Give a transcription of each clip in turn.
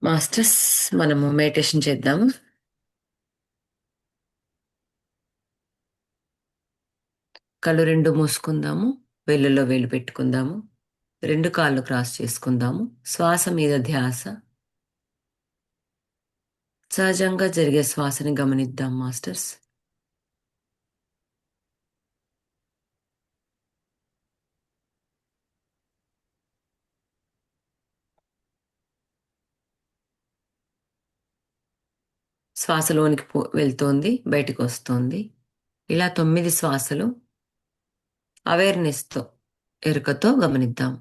Masters, మనము meditation చేద్దాము. కళ్ళు రెండు మూసుకుందాము. వేళ్ళలో వేలు పెట్టుకుందాము. రెండు కాళ్ళు క్రాస్ చేసుకుందాము. శ్వాస మీద ధ్యాస. సహజంగా జరిగే శ్వాసని గమనిద్దాం మాస్టర్స్. శ్వాసలోనికి వెళ్తోంది, బయటికి వస్తోంది. ఇలా 9 శ్వాసలు అవేర్నెస్తో, ఎరుకతో గమనిద్దాం.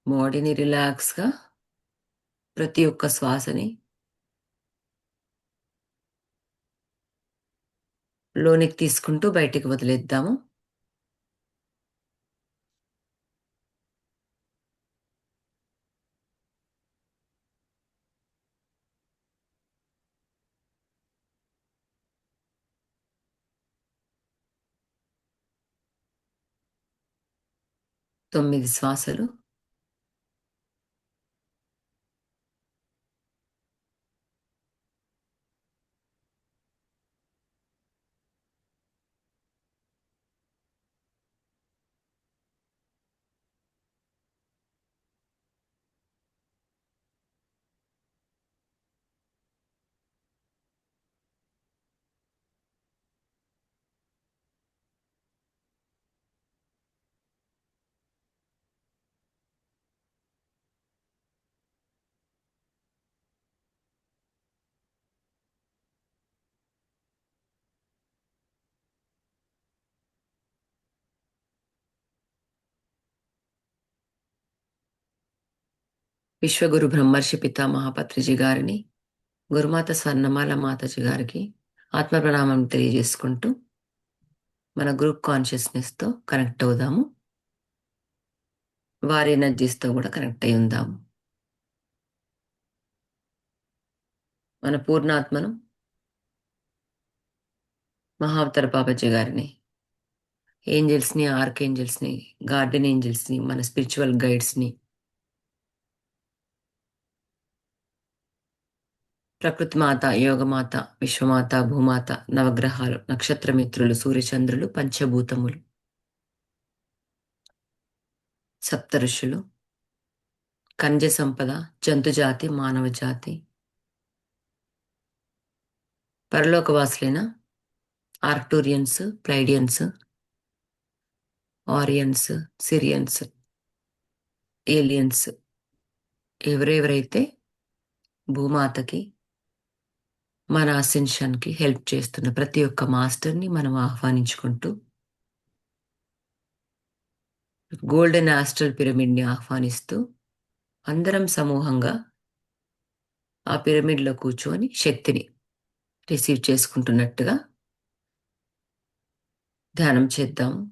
బాడీని రిలాక్స్గా ప్రతి ఒక్క శ్వాసని లోనికి తీసుకుంటూ బయటికి వదిలేద్దాము. తొమ్మిది శ్వాసలు. విశ్వగురు బ్రహ్మర్షి పితామహ పత్రిజీ గారిని, గురుమాత స్వర్ణమాల మాతాజీ గారికి ఆత్మ ప్రణామం తెలియజేసుకుంటూ మన గ్రూప్ కాన్షియస్నెస్తో కనెక్ట్ అవుదాము. వారి ఎనర్జీస్తో కూడా కనెక్ట్ అయి ఉందాము. మన పూర్ణాత్మను, మహావతార బాబాజీ గారిని, ఏంజల్స్ని, ఆర్కేంజల్స్ని, గార్డెన్ ఏంజల్స్ని, మన స్పిరిచువల్ గైడ్స్ని, ప్రకృతి మాత, యోగమాత, విశ్వమాత, భూమాత, నవగ్రహాలు, నక్షత్రమిత్రులు, సూర్యచంద్రులు, పంచభూతములు, సప్త ఋషులు, ఖనిజ సంపద, జంతుజాతి, మానవ జాతి, పరలోకవాసులైన ఆర్క్టూరియన్స్, ప్లైడియన్స్, ఆరియన్స్, సిరియన్స్, ఏలియన్స్, ఎవరెవరైతే భూమాతకి, మన అసెన్షన్కి హెల్ప్ చేస్తున్న ప్రతి ఒక్క మాస్టర్ని మనం ఆహ్వానించుకుంటూ, గోల్డెన్ ఆస్ట్రల్ పిరమిడ్ని ఆహ్వానిస్తూ, అందరం సమూహంగా ఆ పిరమిడ్లో కూర్చొని శక్తిని రిసీవ్ చేసుకుంటున్నట్టుగా ధ్యానం చేద్దాము.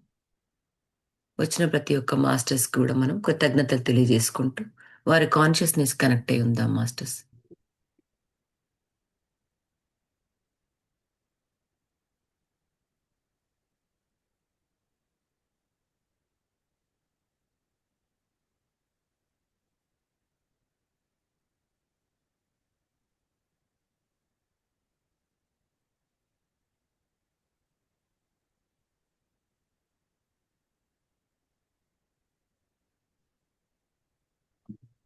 వచ్చిన ప్రతి ఒక్క మాస్టర్స్ కూడా మనం కృతజ్ఞతలు తెలియజేసుకుంటూ వారి కాన్షియస్నెస్ కనెక్ట్ అయి ఉందాం మాస్టర్స్.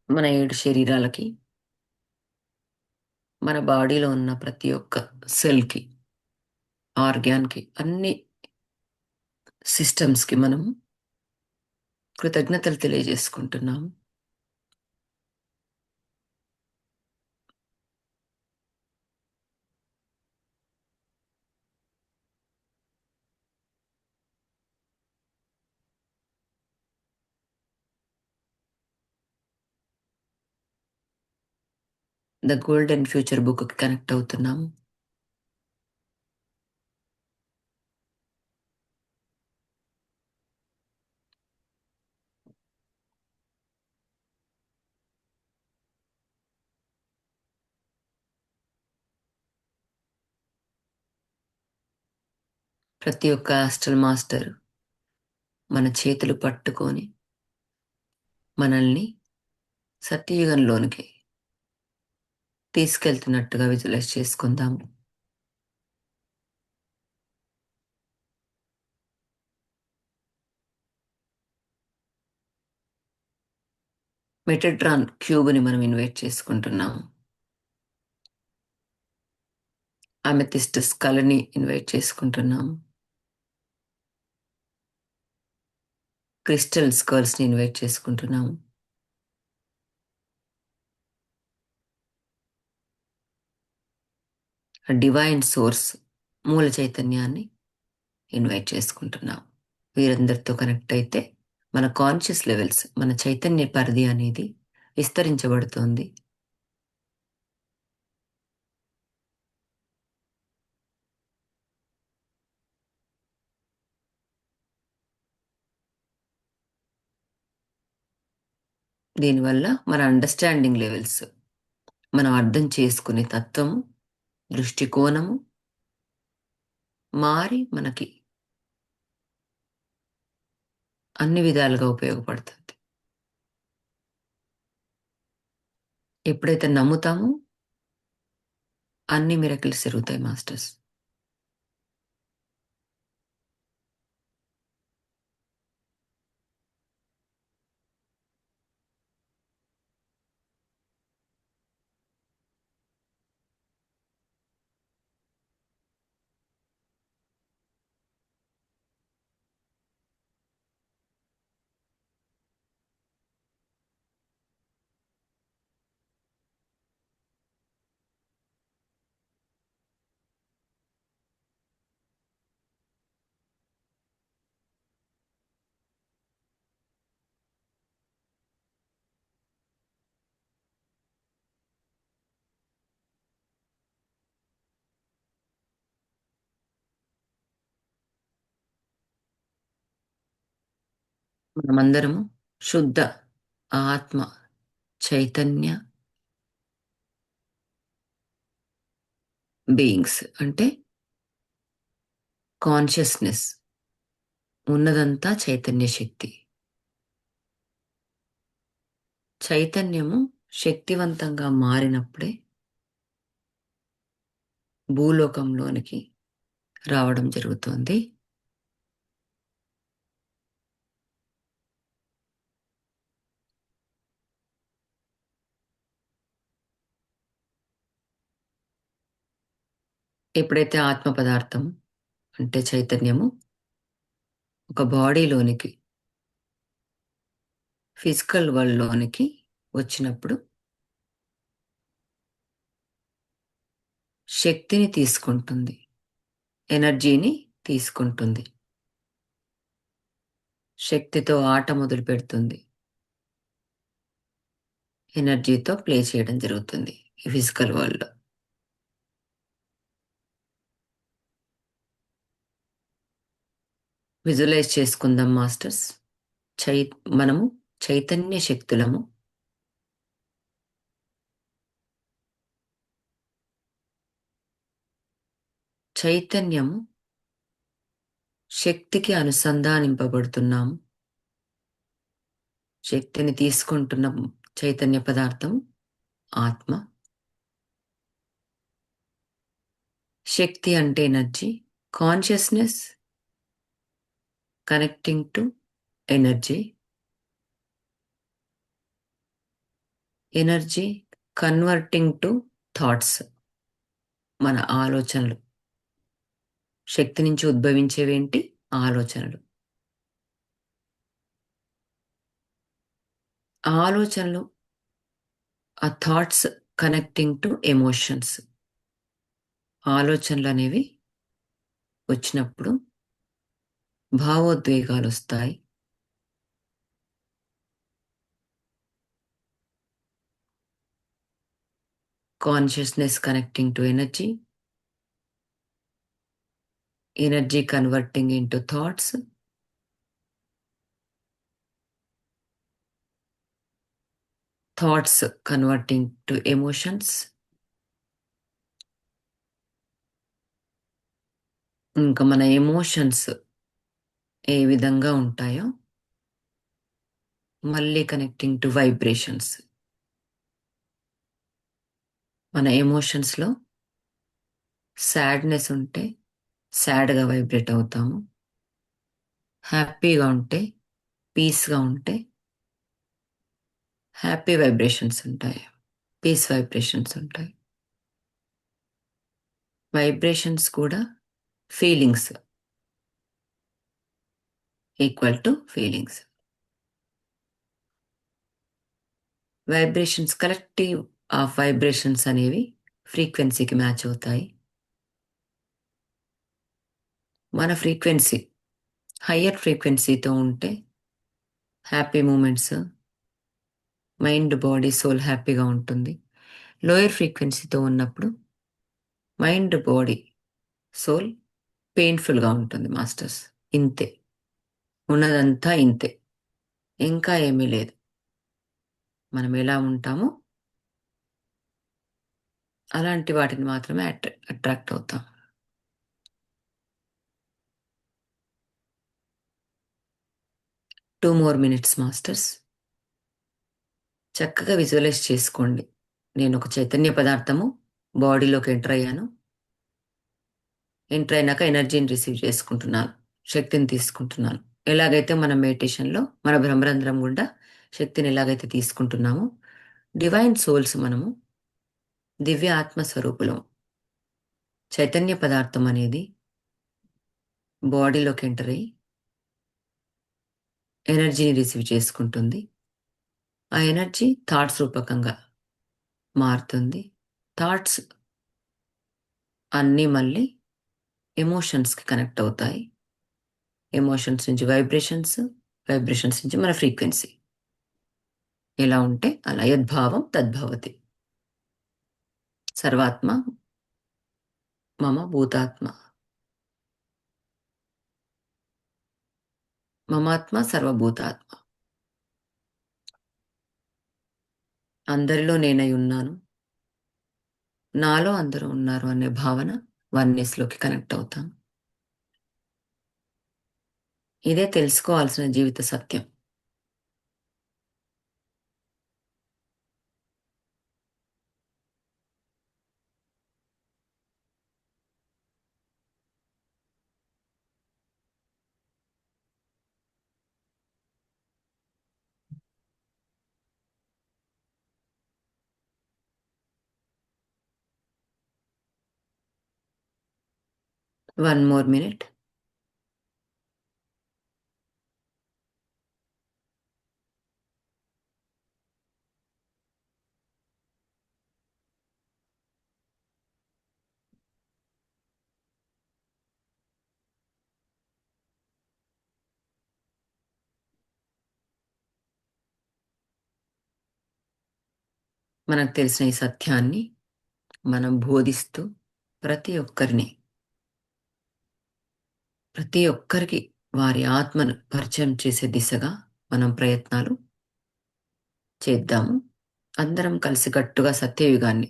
మన 7 శరీరాలకి, మన బాడీలో ఉన్న ప్రతి ఒక్క సెల్కి, ఆర్గాన్కి, అన్ని సిస్టమ్స్కి మనం కృతజ్ఞతలు తెలియజేసుకుంటున్నాము. ద గోల్డెన్ ఫ్యూచర్ బుక్కి కనెక్ట్ అవుతున్నాము. ప్రతి ఒక్క హాస్టల్ మాస్టర్ మన చేతులు పట్టుకొని మనల్ని సత్యయుగంలోనికి తీసుకెళ్తున్నట్టుగా విజువలైజ్ చేసుకుందాం. మెటట్రాన్ క్యూబ్ని మనం ఇన్వైట్ చేసుకుంటున్నాం. అమెథిస్ట్ స్కల్ని ఇన్వైట్ చేసుకుంటున్నాం. క్రిస్టల్ స్కర్ల్స్ని ఇన్వైట్ చేసుకుంటున్నాం. డివైన్ సోర్స్ మూల చైతన్యాన్ని ఇన్వైట్ చేసుకుంటున్నాం. వీరందరితో కనెక్ట్ అయితే మన కాన్షియస్ లెవెల్స్, మన చైతన్య పరిధి అనేది విస్తరించబడుతోంది. దీనివల్ల మన అండర్స్టాండింగ్ లెవెల్స్, మనం అర్థం చేసుకునే తత్వము, దృష్టికోణము మారి మనకి అన్ని విధాలుగా ఉపయోగపడుతుంది. ఎప్పుడైతే నమ్ముతామో అన్ని మిరకిల్స్ జరుగుతాయి మాస్టర్స్. మనమందరము శుద్ధ ఆత్మ చైతన్య బీయింగ్స్, అంటే కాన్షియస్నెస్ ఉన్నదంతా చైతన్య శక్తి. చైతన్యము శక్తివంతంగా మారినప్పుడే భూలోకంలోనికి రావడం జరుగుతోంది. ఎప్పుడైతే ఆత్మ పదార్థం అంటే చైతన్యము ఒక బాడీలోనికి, ఫిజికల్ వరల్డ్లోనికి వచ్చినప్పుడు శక్తిని తీసుకుంటుంది, ఎనర్జీని తీసుకుంటుంది, శక్తితో ఆట మొదలు పెడుతుంది, ఎనర్జీతో ప్లే చేయడం జరుగుతుంది ఈ ఫిజికల్ వరల్డ్లో. విజువలైజ్ చేసుకుందాం మాస్టర్స్. మనము చైతన్య శక్తులము. చైతన్యము శక్తికి అనుసంధానింపబడుతున్నాము. శక్తిని తీసుకుంటున్న చైతన్య పదార్థం ఆత్మ. శక్తి అంటే energy, consciousness connecting to energy, energy converting to thoughts, మన ఆలోచనలు. శక్తి నుంచి ఉద్భవించేవేంటి? ఆలోచనలు. ఆలోచనలు, ఆ థాట్స్ కనెక్టింగ్ టు ఎమోషన్స్. ఆలోచనలు అనేవి వచ్చినప్పుడు భావోద్వేగాలు వస్తాయి. Consciousness connecting to energy, energy converting into thoughts, thoughts converting to emotions. ఇంకా మన ఎమోషన్స్ ఏ విధంగా ఉంటాయో మళ్ళీ కనెక్టింగ్ టు వైబ్రేషన్స్. మన ఎమోషన్స్‌లో సాడ్‌నెస్ ఉంటే సాడ్‌గా వైబ్రేట్ అవుతాము. హ్యాపీగా ఉంటే, పీస్‌గా ఉంటే హ్యాపీ వైబ్రేషన్స్ ఉంటాయి. పీస్ వైబ్రేషన్స్ ఉంటాయి. వైబ్రేషన్స్ కూడా feelings equal to feelings. Vibrations collective of vibrations అనేవి ఫ్రీక్వెన్సీకి మ్యాచ్ అవుతాయి. మన ఫ్రీక్వెన్సీ హయ్యర్ ఫ్రీక్వెన్సీతో ఉంటే happy moments, mind, body, soul హ్యాపీగా ఉంటుంది. లోయర్ ఫ్రీక్వెన్సీతో ఉన్నప్పుడు మైండ్, బాడీ, సోల్ పెయిన్‌ఫుల్‌గా ఉంటుంది మాస్టర్స్. ఇంతే. ఉన్నదంతా ఇంతే. ఇంకా ఏమీ లేదు. మనం ఎలా ఉంటామో అలాంటి వాటిని మాత్రమే అట్రాక్ట్ అవుతాం. 2 మోర్ మినిట్స్ మాస్టర్స్. చక్కగా విజువలైజ్ చేసుకోండి. నేనొక చైతన్య పదార్థము బాడీలోకి ఎంటర్ అయ్యాను. ఎంటర్ అయినాక ఎనర్జీని రిసీవ్ చేసుకుంటున్నాను. శక్తిని తీసుకుంటున్నాను. ఎలాగైతే మనం మెడిటేషన్‌లో మన భ్రమరంధ్రం గుండా శక్తిని ఎలాగైతే తీసుకుంటున్నామో, డివైన్ సోల్స్ మనము దివ్య ఆత్మ స్వరూపులం. చైతన్య పదార్థం అనేది బాడీలోకి ఎంటర్ అయ్యి ఎనర్జీని రిసీవ్ చేసుకుంటుంది. ఆ ఎనర్జీ థాట్స్ రూపకంగా మారుతుంది. థాట్స్ అన్నీ మళ్ళీ ఎమోషన్స్‌కి కనెక్ట్ అవుతాయి. ఎమోషన్స్ నుంచి వైబ్రేషన్స్, వైబ్రేషన్స్ నుంచి మన ఫ్రీక్వెన్సీ. ఎలా ఉంటే అలా యద్భావం తద్భవతి. సర్వాత్మ మమ భూతాత్మ. మమాత్మ సర్వభూతాత్మ. అందరిలో నేనై ఉన్నాను. నాలో అందరూ ఉన్నారు అనే భావన వన్‌నెస్‌లోకి కనెక్ట్ అవుతాం. ఇదే తెలుసుకోవాల్సిన జీవిత సత్యం. 1 మోర్ మినిట్. మనకు తెలిసిన ఈ సత్యాన్ని మనం బోధిస్తూ ప్రతి ఒక్కరికి వారి ఆత్మను పరిచయం చేసే దిశగా మనం ప్రయత్నాలు చేద్దాము. అందరం కలిసికట్టుగా సత్యయుగాన్ని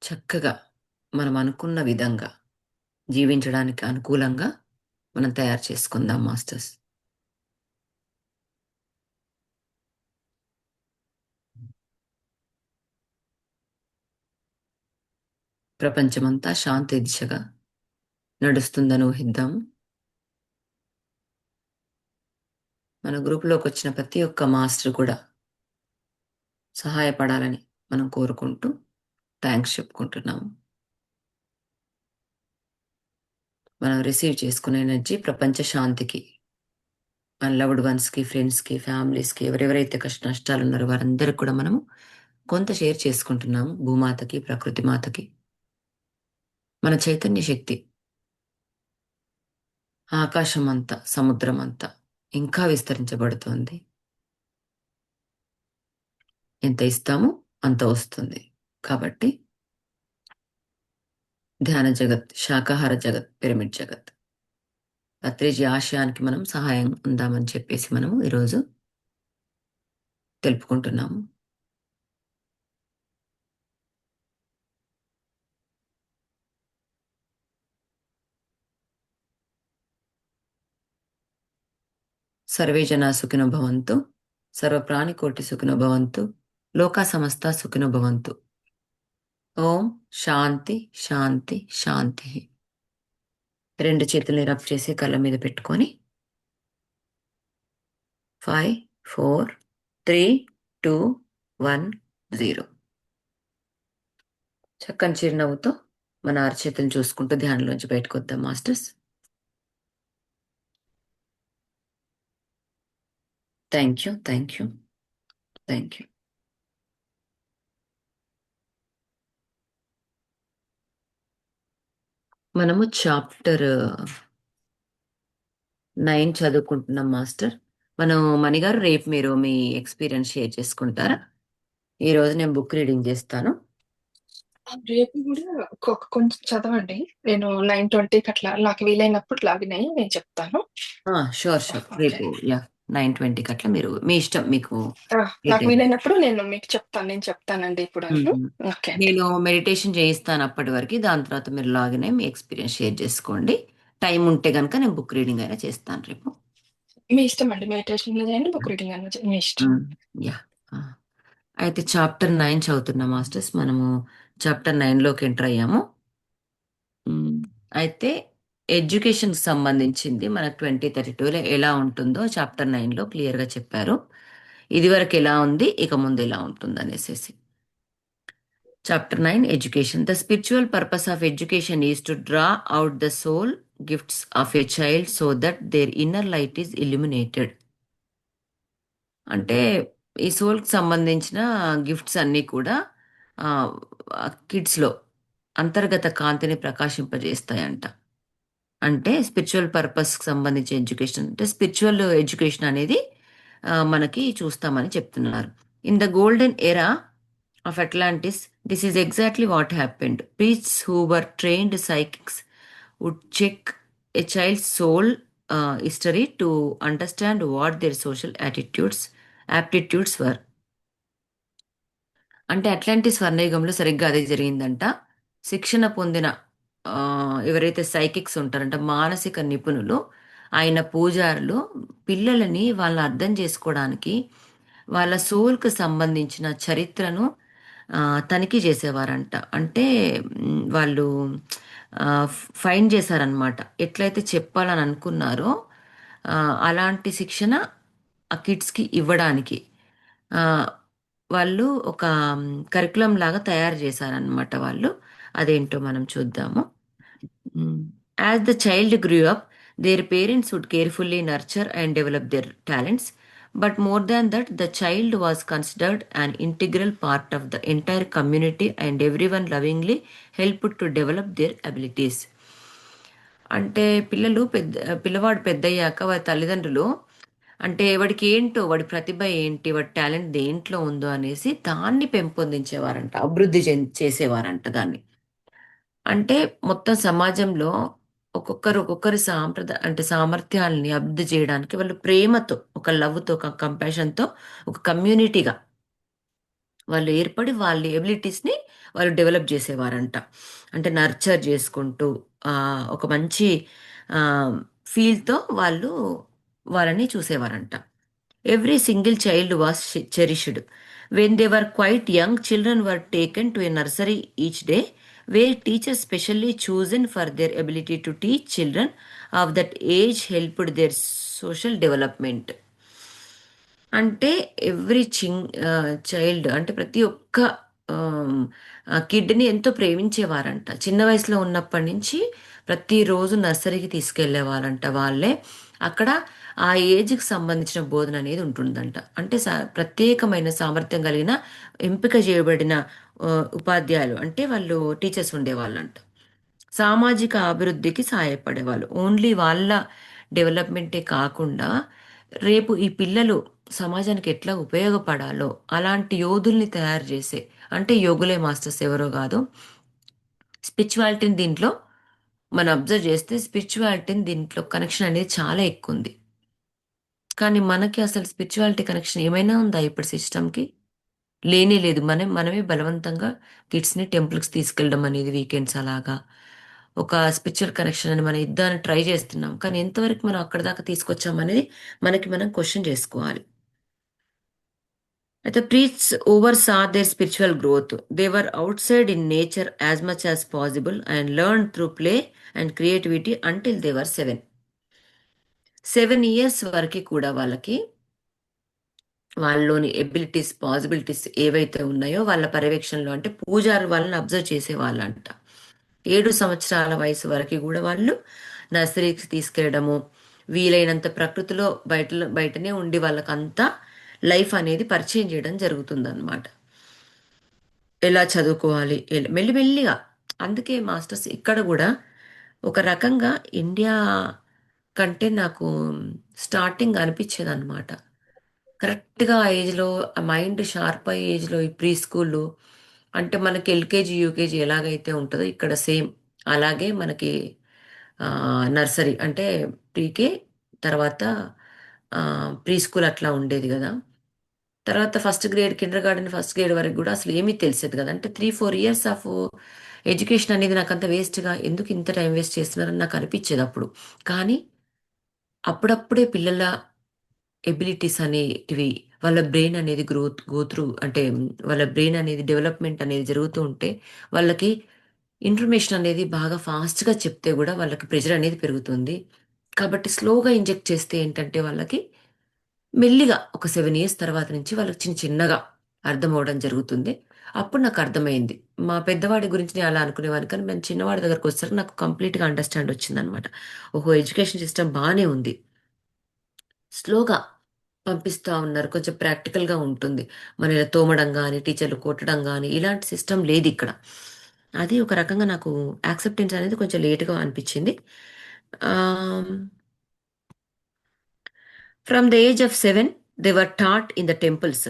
చక్కగా మనం అనుకున్న విధంగా జీవించడానికి అనుకూలంగా మనం తయారు చేసుకుందాం మాస్టర్స్. ప్రపంచమంతా శాంతి దిశగా నడుస్తుందని ఊహిద్దాము. మన గ్రూప్‌లోకి వచ్చిన ప్రతి ఒక్క మాస్టర్ కూడా సహాయపడాలని మనం కోరుకుంటూ థాంక్స్ చెప్పుకుంటున్నాము. మనం రిసీవ్ చేసుకునే ఎనర్జీ ప్రపంచ శాంతికి, మన లవ్డ్ వన్స్‌కి, ఫ్రెండ్స్‌కి, ఫ్యామిలీస్‌కి ఎవరెవరైతే కష్ట నష్టాలున్నారో వారందరికి కూడా మనము కొంత షేర్ చేసుకుంటున్నాము. భూమాతకి, ప్రకృతి మాతకి. మన చైతన్య శక్తి ఆకాశమంతా, సముద్రమంతా ఇంకా విస్తరించబడుతోంది. ఎంత ఇస్తామో అంత వస్తుంది. కాబట్టి ధ్యాన జగత్, శాకాహార జగత్, పిరమిడ్ జగత్. పత్రిజీ ఆశయానికి మనం సహాయం ఉందామని చెప్పేసి మనము ఈరోజు తెలుపుకుంటున్నాము. సర్వే జనా సుఖినో భవంతు. సర్వప్రాణికోటి సుఖినో భవంతు. లోకా సమస్త సుఖినో భవంతు. ఓం శాంతి శాంతి శాంతి. రెండు చేతుల్ని రబ్ చేసి కళ్ళ మీద పెట్టుకొని 5, 4, 3, 2, 1, 0. చక్కని చిరునవ్వుతో మన అరచేతులను చూసుకుంటూ ధ్యానంలోంచి బయటకు వద్దాం masters. Thank you, thank you, thank you. మనము చాప్టర్ 9 చదువుకుంటున్నాం మాస్టర్. మణిగారు, రేపు మీరు మీ ఎక్స్పీరియన్స్ షేర్ చేసుకుంటారా? ఈ రోజు నేను బుక్ రీడింగ్ చేస్తాను. రేపు కూడా కొంచెం చదవండి. నేను 9:20కి అట్లా నాకు వీలైనప్పుడు లాగిన్ అయ్యి నేను చెప్తాను. Sure sure. రేపు 9:20కి అట్లా మీరు మీ ఇష్టం, మీకు నాకు వీలైనప్పుడు నేను చెప్తానండి ఇప్పుడు. ఓకే అండి. నేను మెడిటేషన్ చేయిస్తాను అప్పటి వరకు. దాని తర్వాత మీరు లాగిన్ అయ్యి మీ ఎక్స్పీరియన్స్ షేర్ చేసుకోండి. టైం ఉంటే కనుక నేను బుక్ రీడింగ్ అయినా చేస్తాను రేపు. మీ ఇష్టం అండి. మెడిటేషన్ చేయండి, బుక్ రీడింగ్ అయినా చేయండి, మీ ఇష్టం. యా. అయితే చాప్టర్ 9 చదువుతున్నాం మాస్టర్స్. మనము చాప్టర్ 9లోకి ఎంటర్ అయ్యాము. అయితే ఎడ్యుకేషన్కి సంబంధించింది మనకు 2032లో ఎలా ఉంటుందో చాప్టర్ 9లో క్లియర్గా చెప్పారు. ఇదివరకు ఎలా ఉంది, ఇక ముందు ఎలా ఉంటుంది అనేసి. Chapter 9 education. The spiritual purpose of education is to draw out the soul gifts of a child so that their inner light is illuminated. అంటే ఈ సోల్కి సంబంధించిన గిఫ్ట్స్ అన్నీ కూడా కిడ్స్లో అంతర్గత కాంతిని ప్రకాశింపజేస్తాయంట. అంటే స్పిరిచువల్ పర్పస్కి సంబంధించి ఎడ్యుకేషన్ అంటే స్పిరిచువల్ ఎడ్యుకేషన్ అనేది మనకి చూస్తామని చెప్తున్నారు. In the golden era of Atlantis this is exactly what happened. Priests who were trained psychics would check a child soul history to understand what their social aptitudes were. అంటే Atlantis స్వర్ణయుగంలో సరిగ్గా అదే జరిగిందంట. శిక్షణ పొందిన ఎవరైతే సైకిక్స్ ఉంటారంట, మానసిక నిపుణులు, ఆయన పూజారులు పిల్లలని వాళ్ళని అర్థం చేసుకోవడానికి వాళ్ళ సోల్కి సంబంధించిన చరిత్రను తనిఖీ చేసేవారంట. అంటే వాళ్ళు ఫైండ్ చేశారనమాట. ఎట్లయితే చెప్పాలని అనుకున్నారో అలాంటి శిక్షణ ఆ కిడ్స్కి ఇవ్వడానికి వాళ్ళు ఒక కరికులం లాగా తయారు చేశారనమాట వాళ్ళు. అదేంటో మనం చూద్దాము. As the child grew up their parents would carefully nurture and develop their talents, but more than that, the child was considered an integral part of the entire community and everyone lovingly helped to develop their abilities. అంటే పిల్లవాడు పెద్దయ్యాక వారి తల్లిదండ్రులు అంటే వాడికి ఏంటో, వాడి ప్రతిభ ఏంటి, వాడి టాలెంట్ దేంట్లో ఉందో అనేసి దాన్ని పెంపొందించేవారంట, అభివృద్ధి చేసేవారంట దాన్ని. అంటే మొత్తం సమాజంలో ఒక్కొక్కరి అంటే సామర్థ్యాలని అభివృద్ధి చేయడానికి వాళ్ళు ప్రేమతో, ఒక లవ్తో, ఒక కంపాషన్తో, ఒక కమ్యూనిటీగా వాళ్ళు ఏర్పడి వాళ్ళ ఎబిలిటీస్ని వాళ్ళు డెవలప్ చేసేవారంట. అంటే నర్చర్ చేసుకుంటూ ఒక మంచి ఫీల్తో వాళ్ళని చూసేవారంట. Every single child was cherished. When they were quite young, children were taken to a nursery each day where teachers specially chosen for their ability to teach children of that age helped their social development. అంటే every child అంటే ప్రతి ఒక్క కిడ్ని ఎంతో ప్రేమించేవారంట. చిన్న వయసులో ఉన్నప్పటి నుంచి ప్రతిరోజు నర్సరీకి తీసుకెళ్లేవారంట వాళ్ళే. అక్కడ ఆ ఏజ్కి సంబంధించిన బోధన అనేది ఉంటుందంట. అంటే ప్రత్యేకమైన సామర్థ్యం కలిగిన ఎంపిక చేయబడిన ఉపాధ్యాయులు అంటే వాళ్ళు టీచర్స్ ఉండేవాళ్ళంట. సామాజిక అభివృద్ధికి సహాయపడేవాళ్ళు. ఓన్లీ వాళ్ళ డెవలప్మెంటే కాకుండా రేపు ఈ పిల్లలు సమాజానికి ఎట్లా ఉపయోగపడాలో అలాంటి యోధుల్ని తయారు చేసే, అంటే యోగులే మాస్టర్స్ ఎవరో కాదు. స్పిరిచువాలిటీని దీంట్లో మనం అబ్జర్వ్ చేస్తే స్పిరిచువాలిటీని దీంట్లో కనెక్షన్ అనేది చాలా ఎక్కువ ఉంది. కానీ మనకి అసలు స్పిరిచువాలిటీ కనెక్షన్ ఏమైనా ఉందా ఇప్పుడు సిస్టమ్కి? లేదు. మనమే బలవంతంగా కిడ్స్ని టెంపుల్కి తీసుకెళ్ళడం అనేది వీకెండ్స్ అలాగా ఒక స్పిరిచువల్ కనెక్షన్ అని మనం ఇద్దామని ట్రై చేస్తున్నాం. కానీ ఎంతవరకు మనం అక్కడ దాకా తీసుకొచ్చామనేది మనకి మనం క్వశ్చన్ చేసుకోవాలి. అయితే ప్రీట్స్ oversaw their spiritual growth. They were outside in nature as much as possible and learned through play and creativity until they were 7. 7 years వరకు కూడా వాళ్ళకి వాళ్ళలోని ఎబిలిటీస్, పాసిబిలిటీస్ ఏవైతే ఉన్నాయో వాళ్ళ పర్యవేక్షణలో, అంటే పూజారి వాళ్ళని అబ్జర్వ్ చేసే వాళ్ళంట. 7 సంవత్సరాల వయసు వరకు కూడా వాళ్ళు నర్సరీకి తీసుకెళ్ళడము, వీలైనంత ప్రకృతిలో బయటనే ఉండి వాళ్ళకంతా లైఫ్ అనేది పరిచయం చేయడం జరుగుతుందన్నమాట. ఎలా చదువుకోవాలి, మెల్లిమెల్లిగా. అందుకే మాస్టర్స్ ఇక్కడ కూడా ఒక రకంగా ఇండియా కంటే నాకు స్టార్టింగ్ అనిపించేది అనమాట. కరెక్ట్గా ఆ ఏజ్లో, ఆ మైండ్ షార్ప్ అయ్యే ఏజ్లో ఈ ప్రీ స్కూల్, అంటే మనకి ఎల్కేజీ యూకేజీ ఎలాగైతే ఉంటుందో ఇక్కడ సేమ్ అలాగే మనకి నర్సరీ అంటే ప్రీకే, తర్వాత ప్రీ స్కూల్ అట్లా ఉండేది కదా. తర్వాత first grade, Kinder garden first grade వరకు కూడా అసలు ఏమీ తెలిసేది కదా. అంటే 3-4 years ఆఫ్ ఎడ్యుకేషన్ అనేది నాకు అంత వేస్ట్గా, ఎందుకు ఇంత టైం వేస్ట్ చేస్తున్నారని నాకు అనిపించేది అప్పుడు. కానీ అప్పుడప్పుడే పిల్లల ఎబిలిటీస్ అనేటివి, వాళ్ళ బ్రెయిన్ అనేది గోత్రూ, అంటే వాళ్ళ బ్రెయిన్ అనేది డెవలప్మెంట్ అనేది జరుగుతూ ఉంటే వాళ్ళకి ఇన్ఫర్మేషన్ అనేది బాగా ఫాస్ట్గా చెప్తే కూడా వాళ్ళకి ప్రెషర్ అనేది పెరుగుతుంది. కాబట్టి స్లోగా ఇంజెక్ట్ చేస్తే ఏంటంటే వాళ్ళకి మెల్లిగా ఒక 7 years తర్వాత నుంచి వాళ్ళకి చిన్న చిన్నగా అర్థం అవడం జరుగుతుంది. అప్పుడు నాకు అర్థమైంది. మా పెద్దవాడి గురించి నేను అలా అనుకునేవాడిని, కానీ మేము చిన్నవాడి దగ్గరకు వచ్చేసరికి నాకు కంప్లీట్గా అండర్స్టాండ్ వచ్చిందనమాట. ఓహో, ఎడ్యుకేషన్ సిస్టమ్ బాగానే ఉంది, స్లోగా పంపిస్తా ఉన్నారు, కొంచెం ప్రాక్టికల్గా ఉంటుంది. మన ఇలా తోమడం కానీ, టీచర్లు కొట్టడం కానీ ఇలాంటి సిస్టమ్ లేదు ఇక్కడ. అది ఒక రకంగా నాకు యాక్సెప్టెన్స్ అనేది కొంచెం లేట్గా అనిపించింది. From the age of 7 they were taught in the temples.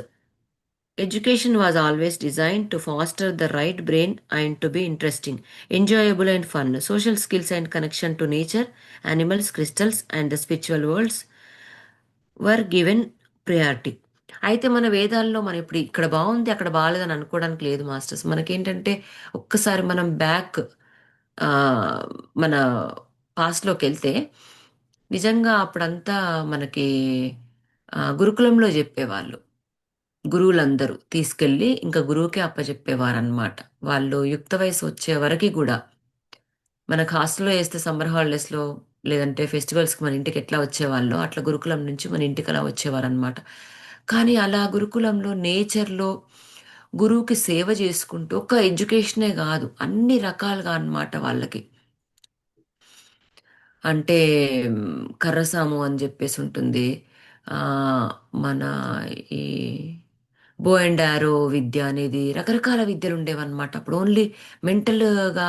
Education was always designed to foster the right brain and to be interesting, enjoyable, and fun. Social skills and connection to nature, animals, crystals, and the spiritual worlds were given priority. అయితే మన వేదాల్లో మనం ఇప్పుడు ఇక్కడ బాగుంది అక్కడ బాగాలేదని అనుకోవడానికి లేదు మాస్టర్స్. మనకేంటంటే ఒక్కసారి మనం బ్యాక్ మన పాస్ట్లోకి వెళ్తే నిజంగా అప్పుడంతా మనకి గురుకులంలో చెప్పేవాళ్ళు. గురువులందరూ తీసుకెళ్ళి ఇంకా గురువుకే అప్పచెప్పేవారనమాట. వాళ్ళు యుక్త వయసు వచ్చే వరకు కూడా మనకు హాస్టల్లో వేస్తే సమ్మర్ హాలిడేస్లో లేదంటే ఫెస్టివల్స్కి మన ఇంటికి ఎట్లా వచ్చేవాళ్ళో అట్లా గురుకులం నుంచి మన ఇంటికి అలా వచ్చేవారనమాట. కానీ అలా గురుకులంలో నేచర్లో గురువుకి సేవ చేసుకుంటూ ఒక ఎడ్యుకేషనే కాదు అన్ని రకాలుగా అన్నమాట వాళ్ళకి. అంటే కర్రసాము అని చెప్పేసి ఉంటుంది. ఆ, మన ఈ బో అండ్ యారో విద్య అనేది రకరకాల విద్యలు ఉండేవన్నమాట. అప్పుడు ఓన్లీ మెంటల్గా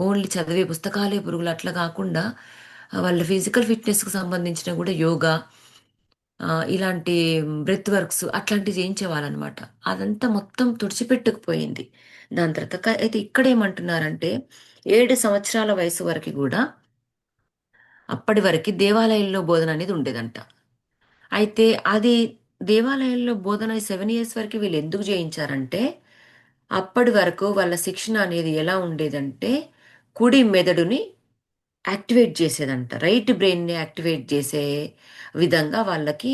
ఓన్లీ చదివే పుస్తకాలే పురుగులు అట్లా కాకుండా వాళ్ళ ఫిజికల్ ఫిట్నెస్కి సంబంధించిన కూడా యోగా, ఇలాంటి బ్రెత్ వర్క్స్ అట్లాంటివి చేయించేవాళ్ళనమాట. అదంతా మొత్తం తుడిచిపెట్టుకుపోయింది దాని తర్వాత. అయితే ఇక్కడ ఏమంటున్నారంటే 7 సంవత్సరాల వయసు వరకు కూడా అప్పటి వరకు దేవాలయంలో బోధన అనేది ఉండేదంట. అయితే అది దేవాలయంలో బోధన 7 years వరకు వీళ్ళు ఎందుకు చేయించారంటే అప్పటి వరకు వాళ్ళ శిక్షణ అనేది ఎలా ఉండేదంటే కుడి మెదడుని యాక్టివేట్ చేసేదంట, రైట్ బ్రెయిన్ని యాక్టివేట్ చేసే విధంగా వాళ్ళకి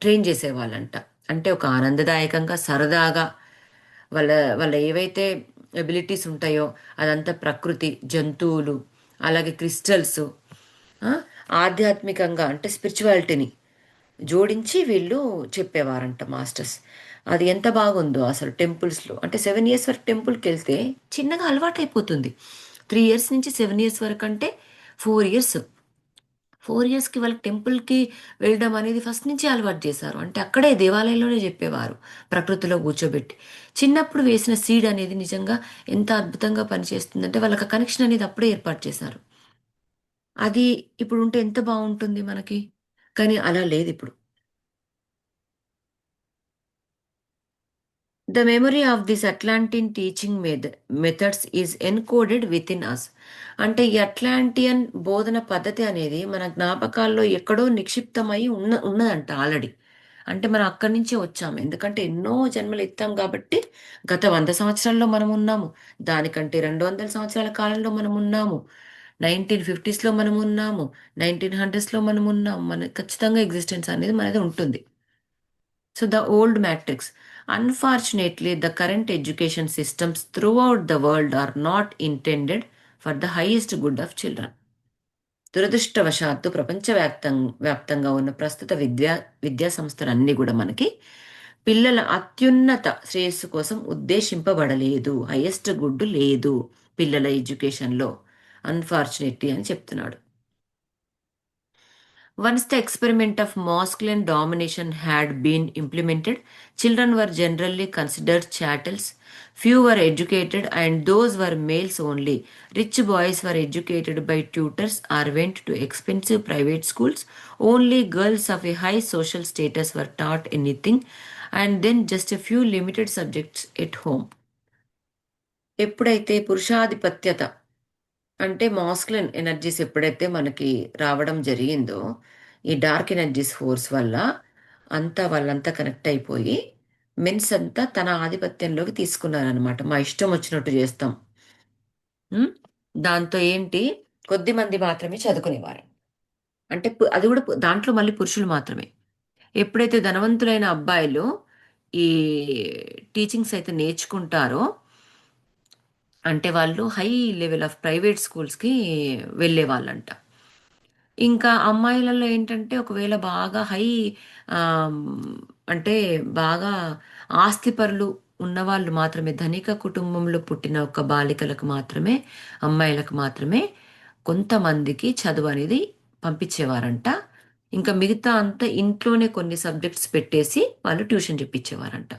ట్రైన్ చేసేవాళ్ళంట. అంటే ఒక ఆనందదాయకంగా సరదాగా వాళ్ళ వాళ్ళ ఏవైతే ఎబిలిటీస్ ఉంటాయో అదంతా ప్రకృతి, జంతువులు, అలాగే క్రిస్టల్స్, ఆధ్యాత్మికంగా అంటే స్పిరిచువాలిటీని జోడించి వీళ్ళు చెప్పేవారంట మాస్టర్స్. అది ఎంత బాగుందో అసలు. టెంపుల్స్లో అంటే 7 years వరకు టెంపుల్కి వెళ్తే చిన్నగా అలవాటు అయిపోతుంది. 3 years నుంచి 7 years వరకు అంటే 4 years. 4 yearsకి వాళ్ళకి టెంపుల్కి వెళ్ళడం అనేది ఫస్ట్ నుంచి అలవాటు చేశారు. అంటే అక్కడే దేవాలయంలోనే చెప్పేవారు, ప్రకృతిలో కూర్చోబెట్టి. చిన్నప్పుడు వేసిన సీడ్ అనేది నిజంగా ఎంత అద్భుతంగా పనిచేస్తుందంటే వాళ్ళకి కనెక్షన్ అనేది అప్పుడే ఏర్పాటు చేశారు. అది ఇప్పుడు ఉంటే ఎంత బాగుంటుంది మనకి. కానీ అలా లేదు ఇప్పుడు. The memory of this Atlantean teaching methods is encoded within us. అంటే ఈ అట్లాంటియన్ బోధన పద్ధతి అనేది మన జ్ఞాపకాల్లో ఎక్కడో నిక్షిప్తమై ఉన్నదంట ఆల్రెడీ. అంటే మనం అక్కడి నుంచే వచ్చాము. ఎందుకంటే ఎన్నో జన్మలు ఎత్తాం కాబట్టి గత 100 సంవత్సరాల్లో మనం ఉన్నాము. దానికంటే 200 సంవత్సరాల కాలంలో మనం ఉన్నాము. 1950స్లో మనం ఉన్నాము, 1900స్లో మనం ఉన్నాము, మన ఖచ్చితంగా ఎగ్జిస్టెన్స్ అనేది మనది ఉంటుంది. So the old matrix, unfortunately the current education systems throughout the world are not intended for the highest good of children. దురదృష్టవశాత్తు వ్యాప్తంగా ఉన్న ప్రస్తుత విద్యా సంస్థలన్నీ కూడా మనకి పిల్లల అత్యున్నత శ్రేయస్సు కోసం ఉద్దేశింపబడలేదు. హైయెస్ట్ గుడ్ లేదు పిల్లల ఎడ్యుకేషన్లో, అన్ఫార్చునేట్లీ అని చెప్తున్నాడు. Once the experiment of masculine domination had been implemented, children were generally considered chattels. Few were educated, and those were males only. Rich boys were educated by tutors or went to expensive private schools. Only girls of a high social status were taught anything, and then just a few limited subjects at home. ఎప్పుడైతే పురుషాధిపత్యత అంటే masculine energies ఎప్పుడైతే మనకి రావడం జరిగిందో, ఈ dark energies force వల్ల అంతా వాళ్ళంతా కనెక్ట్ అయిపోయి మెన్స్ అంతా తన ఆధిపత్యంలోకి తీసుకున్నారనమాట. మా ఇష్టం వచ్చినట్టు చేస్తాం. దాంతో ఏంటి, కొద్ది మంది మాత్రమే చదువుకునేవారు. అంటే అది కూడా దాంట్లో మళ్ళీ పురుషులు మాత్రమే. ఎప్పుడైతే ధనవంతులైన అబ్బాయిలు ఈ టీచింగ్స్ అయితే నేర్చుకుంటారో, అంటే వాళ్ళు హై లెవెల్ ఆఫ్ ప్రైవేట్ స్కూల్స్కి వెళ్ళే వాళ్ళంట. ఇంకా అమ్మాయిలలో ఏంటంటే ఒకవేళ బాగా హై ఆమ్, అంటే బాగా ఆస్తిపరులు ఉన్నవాళ్ళు మాత్రమే, ధనిక కుటుంబంలో పుట్టిన ఒక బాలికలకు మాత్రమే, అమ్మాయిలకు మాత్రమే కొంతమందికి చదువు అనేది పంపించేవారంట. ఇంకా మిగతా అంతా ఇంట్లోనే కొన్ని సబ్జెక్ట్స్ పెట్టేసి వాళ్ళు ట్యూషన్ చెప్పించేవారంట.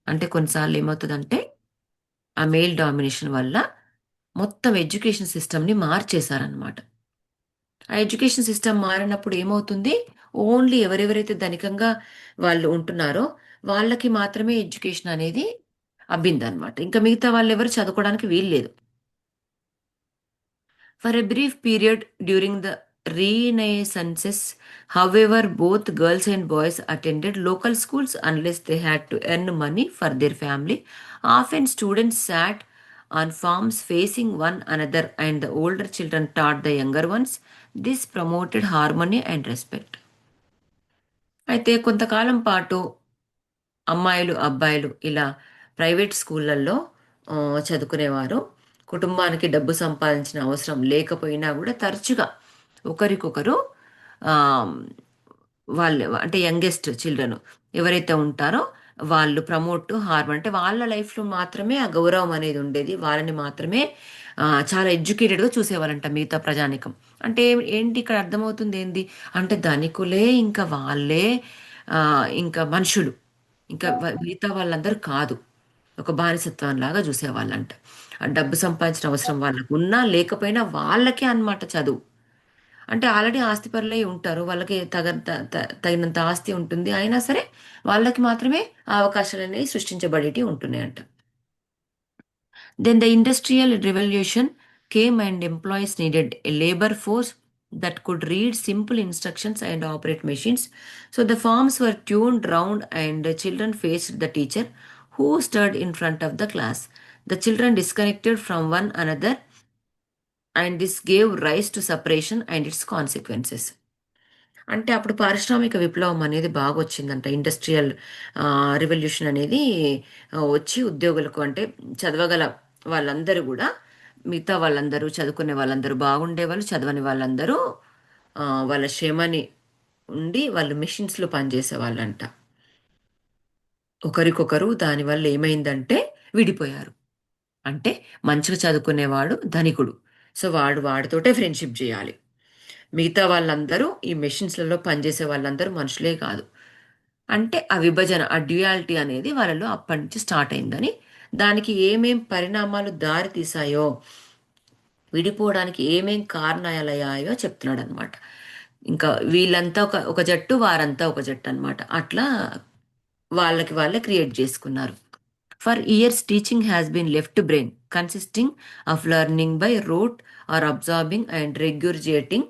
అంటే కొన్నిసార్లు ఏమవుతుందంటే ఆ మెయిల్ డామినేషన్ వల్ల మొత్తం ఎడ్యుకేషన్ సిస్టమ్ని మార్చేశారనమాట. ఆ ఎడ్యుకేషన్ సిస్టమ్ మారినప్పుడు ఏమవుతుంది, ఓన్లీ ఎవరెవరైతే ధనికంగా వాళ్ళు ఉంటున్నారో వాళ్ళకి మాత్రమే ఎడ్యుకేషన్ అనేది అబ్బిందనమాట. ఇంకా మిగతా వాళ్ళు ఎవరు చదువుకోవడానికి వీల్లేదు. For a brief period during the Renaissance, however, both girls and boys attended local schools unless they had to earn money for their family. Often, students sat on farms facing one another, and the older children taught the younger ones. This promoted harmony and respect. అయితే కొంతకాలం పాటు అమ్మాయిలు, అబ్బాయిలు ఇలా private స్కూళ్ళల్లో ఆ, చదువుకునేవారు. కుటుంబానికి డబ్బు సంపాదించిన అవసరం లేకపోయినా కూడా తరచుగా ఒకరికొకరు ఆ, వాళ్ళు అంటే యంగెస్ట్ చిల్డ్రన్ ఎవరైతే ఉంటారో వాళ్ళు ప్రమోట్ హార్మ్, అంటే వాళ్ళ లైఫ్లో మాత్రమే ఆ గౌరవం అనేది ఉండేది. వాళ్ళని మాత్రమే చాలా ఎడ్యుకేటెడ్గా చూసేవాళ్ళంట మిగతా ప్రజానికం. అంటే ఏంటి ఇక్కడ అర్థమవుతుంది ఏంది అంటే ధనికులే ఇంకా వాళ్ళే ఆ, ఇంకా మనుషులు, ఇంకా మిగతా వాళ్ళందరూ కాదు. ఒక బానిసత్వం లాగా చూసేవాళ్ళంట. ఆ డబ్బు సంపాదించిన అవసరం వాళ్ళకు ఉన్నా లేకపోయినా వాళ్ళకే అన్నమాట చదువు. అంటే ఆల్రెడీ ఆస్తిపరులై ఉంటారు, వాళ్ళకి తగినంత ఆస్తి ఉంటుంది, అయినా సరే వాళ్ళకి మాత్రమే ఆ అవకాశాలు అనేవి సృష్టించబడేటి ఉంటున్నాయంట. Then the Industrial Revolution came and employees needed a labor force that could read simple instructions and operate machines. So the farms were tuned round and the children faced the teacher who stood in front of the class. The children disconnected from one another, and this gave rise to separation and its consequences. అంటే అప్పుడు పారిశ్రామిక విప్లవం అనేది బాగా వచ్చిందంట. Industrial revolution అనేది వచ్చి ఉద్యోగులకు అంటే చదవగల వాళ్ళందరూ కూడా, మిగతా వాళ్ళందరూ చదువుకునే వాళ్ళందరూ బాగుండేవాళ్ళు, చదవని వాళ్ళందరూ వాళ్ళ శ్రమని ఉండి వాళ్ళు మెషిన్స్లో పనిచేసే వాళ్ళంట. ఒకరికొకరు దానివల్ల ఏమైందంటే విడిపోయారు. అంటే మంచిగా చదువుకునేవాడు ధనికుడు, సో వాడితోటే ఫ్రెండ్షిప్ చేయాలి. మిగతా వాళ్ళందరూ ఈ మెషిన్స్లలో పనిచేసే వాళ్ళందరూ మనుషులే కాదు. అంటే ఆ విభజన, ఆ డ్యూయాలిటీ అనేది వాళ్ళలో అప్పటి నుంచి స్టార్ట్ అయిందని, దానికి ఏమేం పరిణామాలు దారి తీసాయో, విడిపోవడానికి ఏమేం కారణాలయ్యాయో చెప్తున్నాడు అనమాట. ఇంకా వీళ్ళంతా ఒక జట్టు, వారంతా ఒక జట్టు అనమాట. అట్లా వాళ్ళకి వాళ్ళే క్రియేట్ చేసుకున్నారు. For years teaching has been left brain consisting of learning by rote or absorbing and regurgitating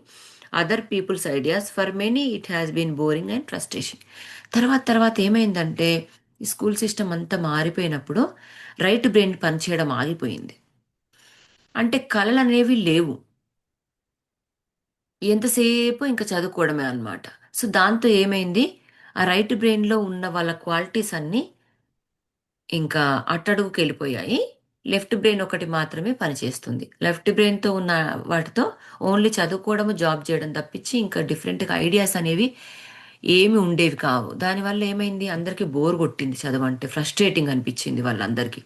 other people's ideas. For many it has been boring and frustration. తర్వాత తర్వాత ఏమైందంటే ఈ స్కూల్ సిస్టమ్ అంతా మారిపోయినప్పుడు రైట్ బ్రెయిన్ పనిచేయడం ఆగిపోయింది. అంటే కళలు అనేవి లేవు. ఎంతసేపు ఇంకా చదువుకోవడమే అన్నమాట. సో దాంతో ఏమైంది, ఆ రైట్ బ్రెయిన్‌లో ఉన్న వాళ్ళ క్వాలిటీస్ అన్నీ ఇంకా అట్టడుగుకెళ్ళిపోయాయి. లెఫ్ట్ బ్రెయిన్ ఒకటి మాత్రమే పనిచేస్తుంది. లెఫ్ట్ బ్రెయిన్‌తో ఉన్న వాటితో ఓన్లీ చదువుకోవడము, జాబ్ చేయడం తప్పించి ఇంకా డిఫరెంట్‌గా ఐడియాస్ అనేవి ఏమి ఉండేవి కావు. దానివల్ల ఏమైంది, అందరికీ బోర్ కొట్టింది చదువంటే. ఫ్రస్ట్రేటింగ్ అనిపించింది వాళ్ళందరికీ.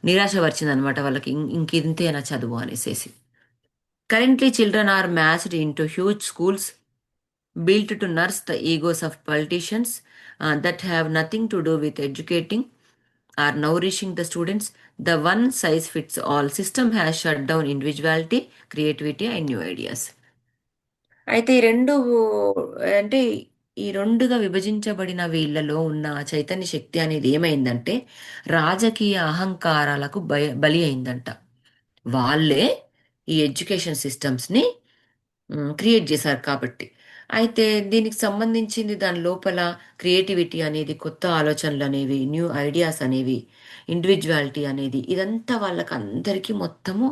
నిరాశ పరిచిందనమాట వాళ్ళకి. ఇంకింతేనా చదువు అనేసేసి. Currently, children are massed into huge schools built to nurse the egos of politicians that have nothing to do with educating or nourishing the students. The one size fits all system has shut down individuality, creativity, and new ideas. అయితే ఈ రెండు అంటే ఈ రెండుగా విభజించబడిన వీళ్ళలో ఉన్న చైతన్య శక్తి అనేది ఏమైందంటే రాజకీయ అహంకారాలకు బలి అయిందంట. వాళ్ళే ఈ ఎడ్యుకేషన్ సిస్టమ్స్ని క్రియేట్ చేశారు కాబట్టి. అయితే దీనికి సంబంధించింది దాని లోపల క్రియేటివిటీ అనేది, కొత్త ఆలోచనలు అనేవి, న్యూ ఐడియాస్ అనేవి, ఇండివిజువాలిటీ అనేది ఇదంతా వాళ్ళకి అందరికీ మొత్తము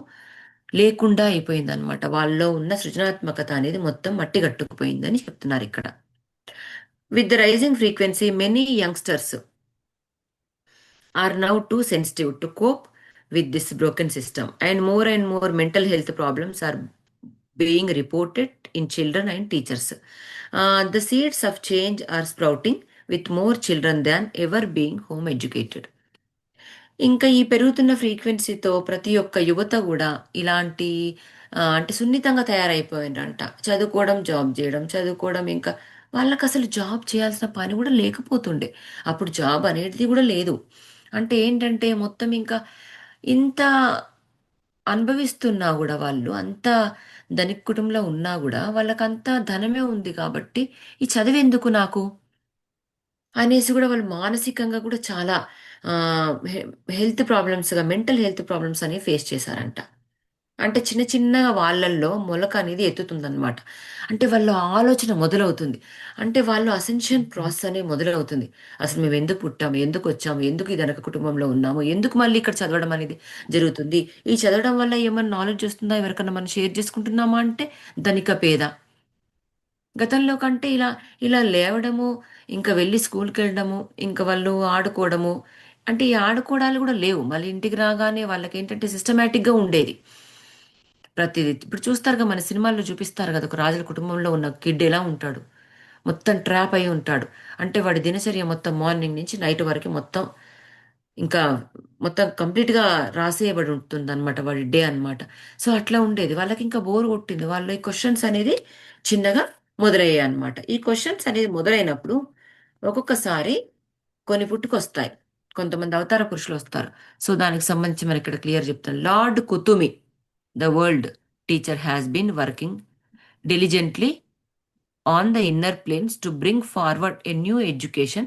లేకుండా అయిపోయిందనమాట. వాళ్ళలో ఉన్న సృజనాత్మకత అనేది మొత్తం మట్టి కట్టుకుపోయిందని చెప్తున్నారు ఇక్కడ. With the rising frequency many youngsters are now too sensitive to cope with this broken system, and more mental health problems are being reported in children and teachers. The seeds of change are sprouting with more children than ever being home educated. ఇంకా ఈ పెరుగుతున్న ఫ్రీక్వెన్సీతో ప్రతి ఒక్క యువత కూడా ఇలాంటి అంటే సున్నితంగా తయారైపోయిందంట. చదువుకోవడం, జాబ్ చేయడం, చదువుకోవడం, ఇంకా వాళ్ళకి అసలు జాబ్ చేయాల్సిన పని కూడా లేకపోతుండే. అప్పుడు జాబ్ అనేది కూడా లేదు. అంటే ఏంటంటే మొత్తం ఇంకా ఇంత అనుభవిస్తున్నా కూడా వాళ్ళు అంత ధనిక కుటుంబంలో ఉన్నా కూడా వాళ్ళకంత ధనమే ఉంది కాబట్టి ఈ చదివెందుకు నాకు అనేసి కూడా వాళ్ళు మానసికంగా కూడా చాలా హె హెల్త్ ప్రాబ్లమ్స్‌గా, మెంటల్ హెల్త్ ప్రాబ్లమ్స్ అనేవి ఫేస్ చేశారంట. అంటే చిన్న చిన్నగా వాళ్ళల్లో మొలక అనేది ఎత్తుతుందనమాట. అంటే వాళ్ళ ఆలోచన మొదలవుతుంది. అంటే వాళ్ళు అసెన్షన్ ప్రాసెస్ అనేది మొదలవుతుంది. అసలు మేమెందుకు పుట్టాము? ఎందుకొచ్చాము? ఎందుకు ఈ ధనిక కుటుంబంలో ఉన్నాము? ఎందుకు మళ్ళీ ఇక్కడ చదవడం అనేది జరుగుతుంది? ఈ చదవడం వల్ల ఏమన్నా నాలెడ్జ్ వస్తుందా? ఎవరికన్నా మనం షేర్ చేసుకుంటున్నామా అంటే ధనిక, పేద. గతంలో కంటే ఇలా లేవడము, ఇంకా వెళ్లి స్కూల్‌కెళ్ళడము, ఇంక వాళ్ళు ఆడుకోవడము. అంటే ఈ ఆడుకోవడాలు గూడా లేవు. మళ్ళీ ఇంటికి రాగానే వాళ్ళకేంటంటే సిస్టమాటిక్‌గా ఉండేది. ప్రతిది. ఇప్పుడు చూస్తారుగా, మన సినిమాల్లో చూపిస్తారు గదా! ఒక రాజుల కుటుంబంలో ఉన్న కిడ్ ఎలా ఉంటాడు. మొత్తం ట్రాప్ అయ్యి ఉంటాడు. అంటే వాడి దినచర్య మొత్తం మార్నింగ్ నుంచి నైట్ వరకు మొత్తం ఇంకా మొత్తం కంప్లీట్‌గా రాసేయబడి ఉంటుందనమాట. వాడి డే అనమాట. సో, అట్లా ఉండేది. వాళ్ళకింకా బోర్ కొట్టింది. వాళ్ళు ఈ క్వెషన్స్ అనేది చిన్నగా మొదలయ్యాయన్నమాట. ఈ క్వెషన్స్ అనేది మొదలైనప్పుడు ఒక్కొక్కసారి కొన్ని పుట్టుకొస్తాయి. కొంతమంది అవతార పురుషులొస్తారు. సో, దానికి సంబంధించి మనకిక్కడ క్లియర్ చెప్తాను. Lord Kuthumi, the world teacher has been working diligently on the inner planes to bring forward a new education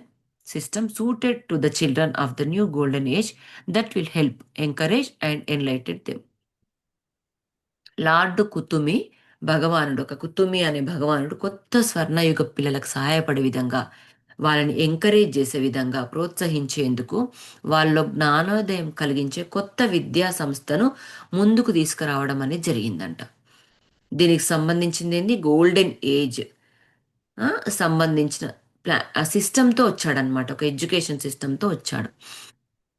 system suited to the children of the new golden age that will help encourage and enlighten them. Lord Kuthumi భగవానుడు, ఒక కుతుమి అనే భగవానుడు కొత్త స్వర్ణయుగ పిల్లలకు సహాయపడే విధంగా, వాళ్ళని encourage చేసే విధంగా, ప్రోత్సహించేందుకు, వాళ్ళలో జ్ఞానోదయం కలిగించే కొత్త విద్యా సంస్థను ముందుకు తీసుకురావడం అనేది జరిగిందంట. దీనికి సంబంధించింది ఏంది, గోల్డెన్ ఏజ్ ఆ! సంబంధించిన ఆ సిస్టమ్‌తో వచ్చాడనమాట. ఒక ఎడ్యుకేషన్ సిస్టమ్‌తో వచ్చాడు.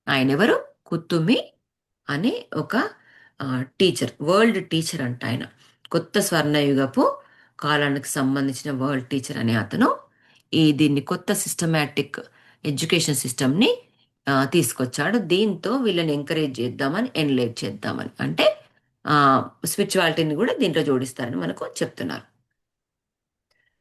ఆయనెవరు? కుతుమి అనే ఒక టీచర్. వరల్డ్ టీచర్ అంట ఆయన. కొత్త స్వర్ణయుగపు కాలానికి సంబంధించిన వరల్డ్ టీచర్ అనే అతను దీన్ని కొత్త సిస్టమాటిక్ ఎడ్యుకేషన్ సిస్టమ్‌ని తీసుకొచ్చాడు. దీంతో వీళ్ళని ఎంకరేజ్ చేద్దామని, ఎన్‌లైట్ చేద్దామని. అంటే స్పిరిచువాలిటీని కూడా దీంట్లో జోడిస్తారని మనకు చెప్తున్నారు.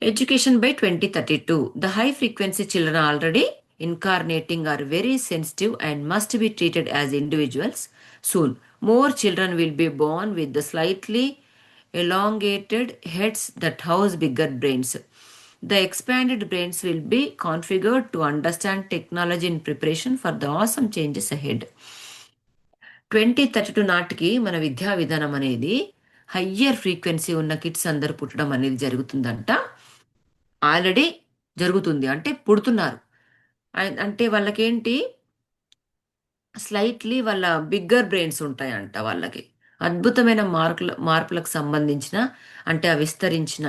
Education by 2032. The high frequency children already incarnating are very sensitive and must be treated as individuals soon. More children will be born with the slightly elongated heads that house bigger brains. The expanded brains will be configured to understand technology in preparation for the awesome changes ahead. 2032 నాటికి మన విద్యా విధానం అనేది higher frequency ఉన్న kids అందరూ పుట్టడం అనేది జరుగుతుందంట. ఆల్రెడీ జరుగుతుంది. అంటే పుడుతున్నారు. అంటే వాళ్ళకేంటి, స్లైట్‌లీ వాళ్ళ బిగ్గర్ బ్రెయిన్స్ ఉంటాయంట వాళ్ళకి. అద్భుతమైన మార్పులకు సంబంధించిన, అంటే ఆ విస్తరించిన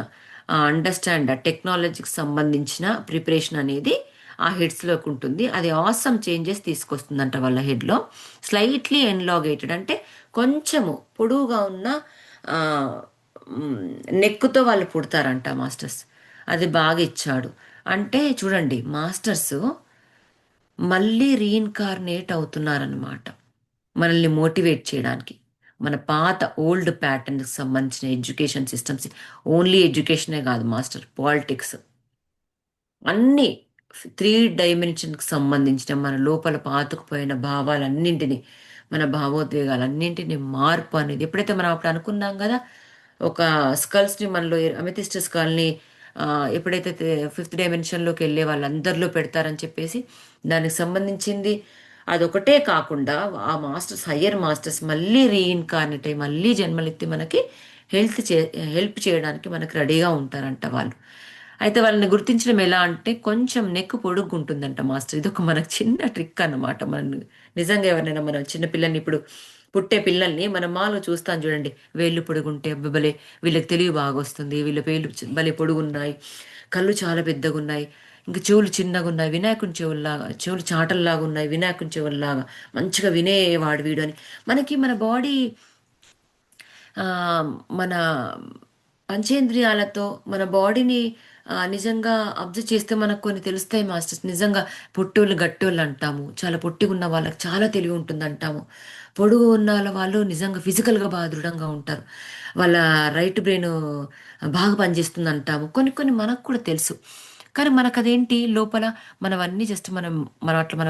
అండర్స్టాండ్ టెక్నాలజీకి సంబంధించిన ప్రిపరేషన్ అనేది ఆ హెడ్స్లోకి ఉంటుంది. అది ఆసమ్ చేంజెస్ తీసుకొస్తుందంట వాళ్ళ హెడ్లో. స్లైట్లీ ఎన్లాగేటెడ్ అంటే కొంచెము పొడువుగా ఉన్న ఆ, నెక్కుతో వాళ్ళు పుడతారంట మాస్టర్స్. అది బాగా ఇచ్చాడు. అంటే చూడండి మాస్టర్స్ మళ్ళీ రీఇన్కార్నేట్ అవుతున్నారనమాట, మనల్ని మోటివేట్ చేయడానికి. మన పాత ఓల్డ్ ప్యాటర్న్కి సంబంధించిన ఎడ్యుకేషన్ సిస్టమ్స్, ఓన్లీ ఎడ్యుకేషనే కాదు మాస్టర్, పాలిటిక్స్, అన్నీ 3 డైమెన్షన్కి సంబంధించిన మన లోపల పాతుకుపోయిన భావాలన్నింటినీ, మన భావోద్వేగాలన్నింటినీ మార్పు అనేది ఎప్పుడైతే మనం అప్పుడు అనుకున్నాం కదా, ఒక స్కల్స్ని మనలో అమెథిస్ట్ స్కల్ని ఎప్పుడైతే 5th డైమెన్షన్లోకి వెళ్ళే వాళ్ళందరిలో పెడతారని చెప్పేసి, దానికి సంబంధించింది అదొకటే కాకుండా ఆ మాస్టర్స్, హయ్యర్ మాస్టర్స్ మళ్ళీ రీఇన్కార్నేట్ అయ్యి మళ్ళీ జన్మలెత్తి మనకి హెల్త్ చే హెల్ప్ చేయడానికి మనకి రెడీగా ఉంటారంట వాళ్ళు. అయితే వాళ్ళని గుర్తించడం ఎలా అంటే కొంచెం నెక్ పొడుగ్గుంటుందంట మాస్టర్. ఇదొక మనకు చిన్న ట్రిక్ అన్నమాట. మనం నిజంగా ఎవరినైనా మనం చిన్న పిల్లల్ని ఇప్పుడు పుట్టే పిల్లల్ని మనం మాలో చూస్తాం చూడండి, వేళ్ళు పొడుగుంటే భలే, వీళ్ళకి తెలివి బాగా వస్తుంది, వీళ్ళ వేళ్ళు భలే పొడుగున్నాయి, కళ్ళు చాలా పెద్దగా ఉన్నాయి, ఇంకా చెవులు చిన్నగా ఉన్నాయి, వినాయకుని చెవుల్లాగా, చెవులు చాటల్లాగా ఉన్నాయి, వినాయకుని చెవుల్లాగా మంచిగా వినేవాడు వీడు అని మనకి మన బాడీ, ఆ, మన పంచేంద్రియాలతో మన బాడీని నిజంగా అబ్జర్వ్ చేస్తే మనకు కొన్ని తెలుస్తాయి మాస్టర్స్. నిజంగా పొట్టోళ్ళు గట్టోళ్ళు అంటాము, చాలా పొట్టిగా ఉన్న వాళ్ళకి చాలా తెలివి ఉంటుంది అంటాము, పొడుగు ఉన్న వాళ్ళు నిజంగా ఫిజికల్గా బాగా దృఢంగా ఉంటారు, వాళ్ళ రైట్ బ్రెయిన్ బాగా పనిచేస్తుంది అంటాము. కొన్ని కొన్ని మనకు కూడా తెలుసు. కానీ మనకు అదేంటి లోపల, మనవన్నీ జస్ట్ మనం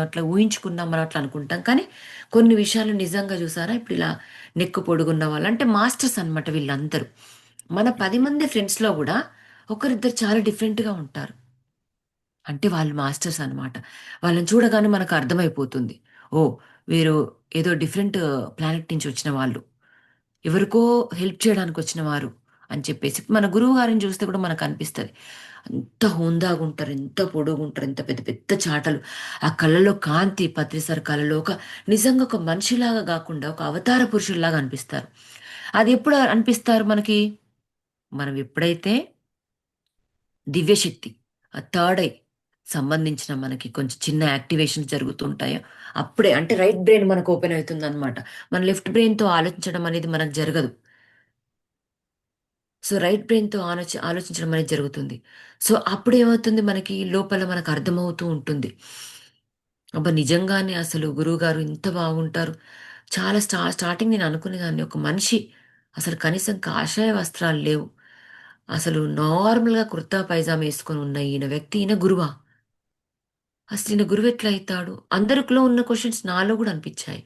అట్లా ఊహించుకున్నాం, మనం అట్లా అనుకుంటాం. కానీ కొన్ని విషయాలు నిజంగా చూసారా, ఇప్పుడు ఇలా నెక్కు పొడుగున్న వాళ్ళు అంటే మాస్టర్స్ అన్నమాట వీళ్ళందరూ. మన 10 మంది ఫ్రెండ్స్లో కూడా ఒకరిద్దరు చాలా డిఫరెంట్గా ఉంటారు, అంటే వాళ్ళు మాస్టర్స్ అన్నమాట. వాళ్ళని చూడగానే మనకు అర్థమైపోతుంది, ఓ వీరు ఏదో డిఫరెంట్ ప్లానెట్ నుంచి వచ్చిన వాళ్ళు, ఎవరికో హెల్ప్ చేయడానికి వచ్చిన వారు అని చెప్పేసి. మన గురువు గారిని చూస్తే కూడా మనకు అనిపిస్తుంది, ఎంత హుందాగా ఉంటారు, ఎంత పొడుగు ఉంటారు, ఎంత పెద్ద పెద్ద చాటలు, ఆ కళ్ళలో కాంతి, పత్రిసారి కళ్ళలో ఒక నిజంగా ఒక మనిషిలాగా కాకుండా ఒక అవతార పురుషుల్లాగా అనిపిస్తారు. అది ఎప్పుడు అనిపిస్తారు మనకి, మనం ఎప్పుడైతే దివ్యశక్తి, ఆ థర్డ్ ఐ సంబంధించిన మనకి కొంచెం చిన్న యాక్టివేషన్ జరుగుతుంటాయో అప్పుడే, అంటే రైట్ బ్రెయిన్ మనకు ఓపెన్ అవుతుంది అనమాట. మన లెఫ్ట్ బ్రెయిన్తో ఆలోచించడం అనేది మనకు జరగదు. సో రైట్ బ్రెయిన్తో ఆలోచించడం అనేది జరుగుతుంది. సో అప్పుడు ఏమవుతుంది, మనకి లోపల మనకు అర్థమవుతూ ఉంటుంది, అబ్బా నిజంగానే అసలు గురువుగారు ఇంత బాగుంటారు. చాలా స్టార్టింగ్ నేను అనుకునేదాన్ని, ఒక మనిషి అసలు కనీసం కాషాయ వస్త్రాలు లేవు, అసలు నార్మల్గా కుర్తా పైజామా వేసుకొని ఉన్న ఈయన వ్యక్తి, ఈయన గురువా, అసలు ఈయన గురువు ఎట్లా అవుతాడు, అందరిలో ఉన్న క్వశ్చన్స్ నాలో కూడా అనిపించాయి.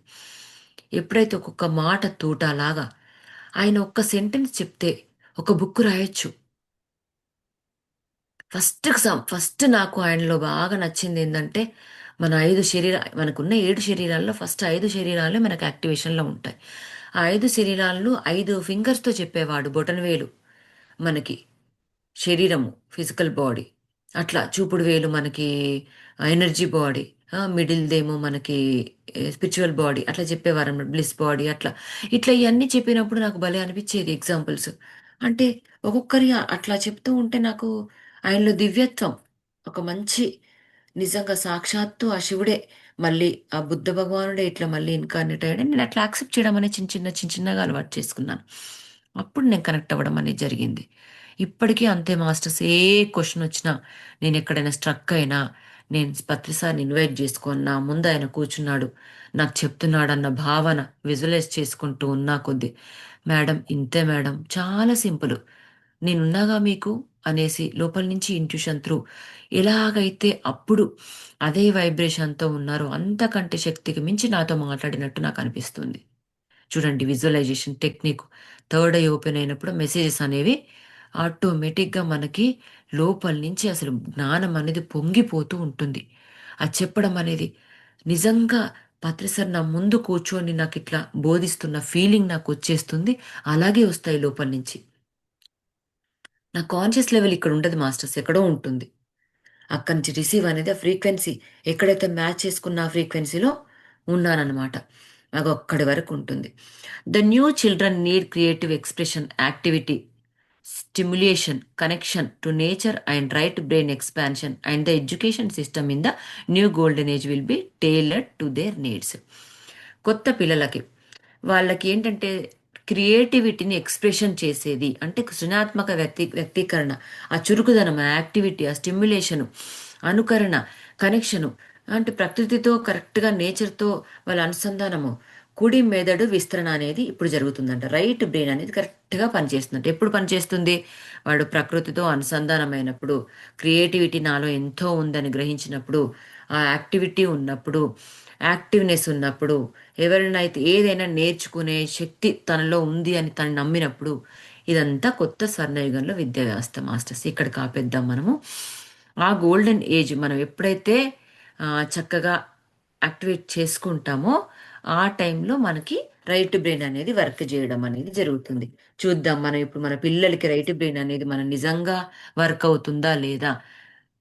ఎప్పుడైతే ఒక్కొక్క మాట తూటాలాగా ఆయన ఒక్క సెంటెన్స్ చెప్తే ఒక బుక్ రాయొచ్చు. ఫస్ట్ నాకు ఆయనలో బాగా నచ్చింది ఏంటంటే, మనకున్న 7 శరీరాల్లో ఫస్ట్ 5 శరీరాలే మనకు యాక్టివేషన్లో ఉంటాయి. ఆ 5 శరీరాలను 5 ఫింగర్స్తో చెప్పేవాడు, బొటనవేలు మనకి శరీరము, ఫిజికల్ బాడీ, అట్లా చూపుడు వేలు మనకి ఎనర్జీ బాడీ, మిడిల్దేమో మనకి స్పిరిచువల్ బాడీ, అట్లా చెప్పేవారు అన్నమాట, బ్లిస్ బాడీ, అట్లా ఇట్లా ఇవన్నీ చెప్పినప్పుడు నాకు భలే అనిపించేది ఎగ్జాంపుల్స్. అంటే ఒక్కొక్కరి అట్లా చెప్తూ ఉంటే నాకు ఆయనలో దివ్యత్వం, ఒక మంచి, నిజంగా సాక్షాత్తు ఆ శివుడే, మళ్ళీ ఆ బుద్ధ భగవానుడే ఇట్లా మళ్ళీ ఇన్కార్నేట్ అయ్యాడని నేను అట్లా యాక్సెప్ట్ చేయడం అనేది చిన్నగా అలవాటు చేసుకున్నాను. అప్పుడు నేను కనెక్ట్ అవ్వడం అనేది జరిగింది. ఇప్పటికీ అంతే మాస్టర్స్, ఏ క్వశ్చన్ వచ్చినా, నేను ఎక్కడైనా స్ట్రక్ అయినా, నేను పత్రిసారిని ఇన్వైట్ చేసుకొని నా ముందు ఆయన కూర్చున్నాడు, నాకు చెప్తున్నాడు అన్న భావన విజువలైజ్ చేసుకుంటూ ఉన్నా కొద్దీ, మేడం ఇంతే మేడం, చాలా సింపుల్, నేనున్నాగా మీకు అనేసి లోపల నుంచి ఇంట్యూషన్ త్రూ ఎలాగైతే అప్పుడు అదే వైబ్రేషన్తో ఉన్నారో అంతకంటే శక్తికి మించి నాతో మాట్లాడినట్టు నాకు అనిపిస్తుంది. చూడండి visualisation technique, third eye open అయినప్పుడు మెసేజెస్ అనేవి ఆటోమేటిక్గా మనకి లోపల నుంచి అసలు జ్ఞానం అనేది పొంగిపోతూ ఉంటుంది. అది చెప్పడం అనేది నిజంగా పత్రిసారి నా ముందు కూర్చొని నాకు ఇట్లా బోధిస్తున్న ఫీలింగ్ నాకు వచ్చేస్తుంది. అలాగే వస్తాయి లోపల నుంచి. నా కాన్షియస్ లెవెల్ ఇక్కడ ఉండదు మాస్టర్స్, ఎక్కడో ఉంటుంది. అక్కడి నుంచి రిసీవ్ అనేది ఆ ఫ్రీక్వెన్సీ ఎక్కడైతే మ్యాచ్ చేసుకున్న ఆ ఫ్రీక్వెన్సీలో ఉన్నానన్నమాట. అదొక్కడి వరకు ఉంటుంది. The new children need creative expression, activity, stimulation, connection to nature and right brain expansion and the education system in the new golden age will be tailored to their needs. కొత్త పిల్లలకి వాళ్ళకి ఏంటంటే క్రియేటివిటీని expression చేసేది అంటే సృజనాత్మక వ్యక్తీకరణ, ఆ చురుకుదనం, ఆ యాక్టివిటీ, ఆ స్టిమ్యులేషను, అనుకరణ, కనెక్షను, అంటే ప్రకృతితో కరెక్ట్గా నేచర్తో వాళ్ళ అనుసంధానము, కుడి మెదడు విస్తరణ అనేది ఇప్పుడు జరుగుతుందంట. రైట్ బ్రెయిన్ అనేది కరెక్ట్గా పనిచేస్తుందంట. ఎప్పుడు పనిచేస్తుంది? వాడు ప్రకృతితో అనుసంధానమైనప్పుడు, క్రియేటివిటీ నాలో ఎంతో ఉందని గ్రహించినప్పుడు, ఆ యాక్టివిటీ ఉన్నప్పుడు, యాక్టివ్నెస్ ఉన్నప్పుడు, ఎవరైనా అయితే ఏదైనా నేర్చుకునే శక్తి తనలో ఉంది అని తను నమ్మినప్పుడు, ఇదంతా కొత్త స్వర్ణయుగంలో విద్యా వ్యవస్థ మాస్టర్స్. ఇక్కడ కాపేద్దాం మనము. ఆ గోల్డెన్ ఏజ్ మనం ఎప్పుడైతే చక్కగా యాక్టివేట్ చేసుకుంటామో ఆ టైంలో మనకి రైట్ బ్రెయిన్ అనేది వర్క్ చేయడం అనేది జరుగుతుంది. చూద్దాం మనం ఇప్పుడు మన పిల్లలకి రైట్ బ్రెయిన్ అనేది మనం నిజంగా వర్క్ అవుతుందా లేదా.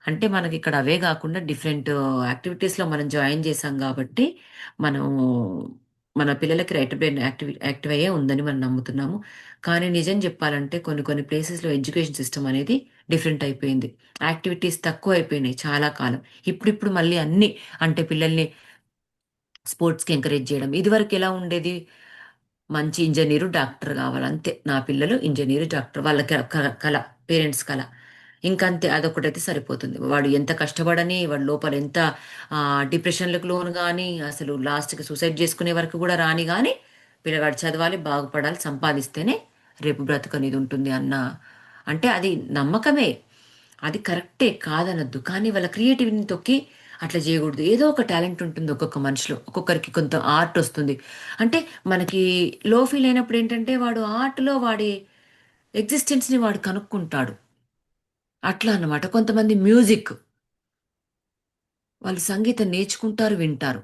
అంటే మనకి ఇక్కడ అవే కాకుండా డిఫరెంట్ యాక్టివిటీస్లో మనం జాయిన్ చేసాం కాబట్టి మనం మన పిల్లలకి రైట్ బ్రెయిన్ యాక్టివ్ అయ్యే ఉందని మనం నమ్ముతున్నాము. కానీ నిజం చెప్పాలంటే కొన్ని కొన్ని ప్లేసెస్లో ఎడ్యుకేషన్ సిస్టమ్ అనేది డిఫరెంట్ అయిపోయింది. యాక్టివిటీస్ తక్కువ అయిపోయినాయి చాలా కాలం. ఇప్పుడిప్పుడు మళ్ళీ అన్ని అంటే పిల్లల్ని స్పోర్ట్స్కి ఎంకరేజ్ చేయడం. ఇదివరకు ఎలా ఉండేది? మంచి ఇంజనీరు డాక్టర్ కావాలి అంతే, నా పిల్లలు ఇంజనీరు డాక్టర్ వాళ్ళ కళ, పేరెంట్స్ కళ. ఇంకంతే, అదొకటైతే సరిపోతుంది. వాడు ఎంత కష్టపడని, వాడు లోపల ఎంత డిప్రెషన్లకు లోను కానీ, అసలు లాస్ట్కి సూసైడ్ చేసుకునే వరకు కూడా రాని కానీ పిల్లగాడు చదవాలి, బాగుపడాలి, సంపాదిస్తేనే రేపు బ్రతుకనేది ఉంటుంది అన్న, అంటే అది నమ్మకమే, అది కరెక్టే కాదనొద్దు. కానీ వాళ్ళ క్రియేటివిటీని తొక్కి అట్లా చేయకూడదు. ఏదో ఒక టాలెంట్ ఉంటుంది ఒక్కొక్క మనిషిలో, ఒక్కొక్కరికి కొంత ఆర్ట్ వస్తుంది. అంటే మనకి లో ఫీల్ అయినప్పుడు ఏంటంటే వాడు ఆర్ట్లో వాడి ఎగ్జిస్టెన్స్ని వాడు కనుక్కుంటాడు. అట్లా అన్నమాట. కొంతమంది మ్యూజిక్, వాళ్ళు సంగీతం నేర్చుకుంటారు, వింటారు,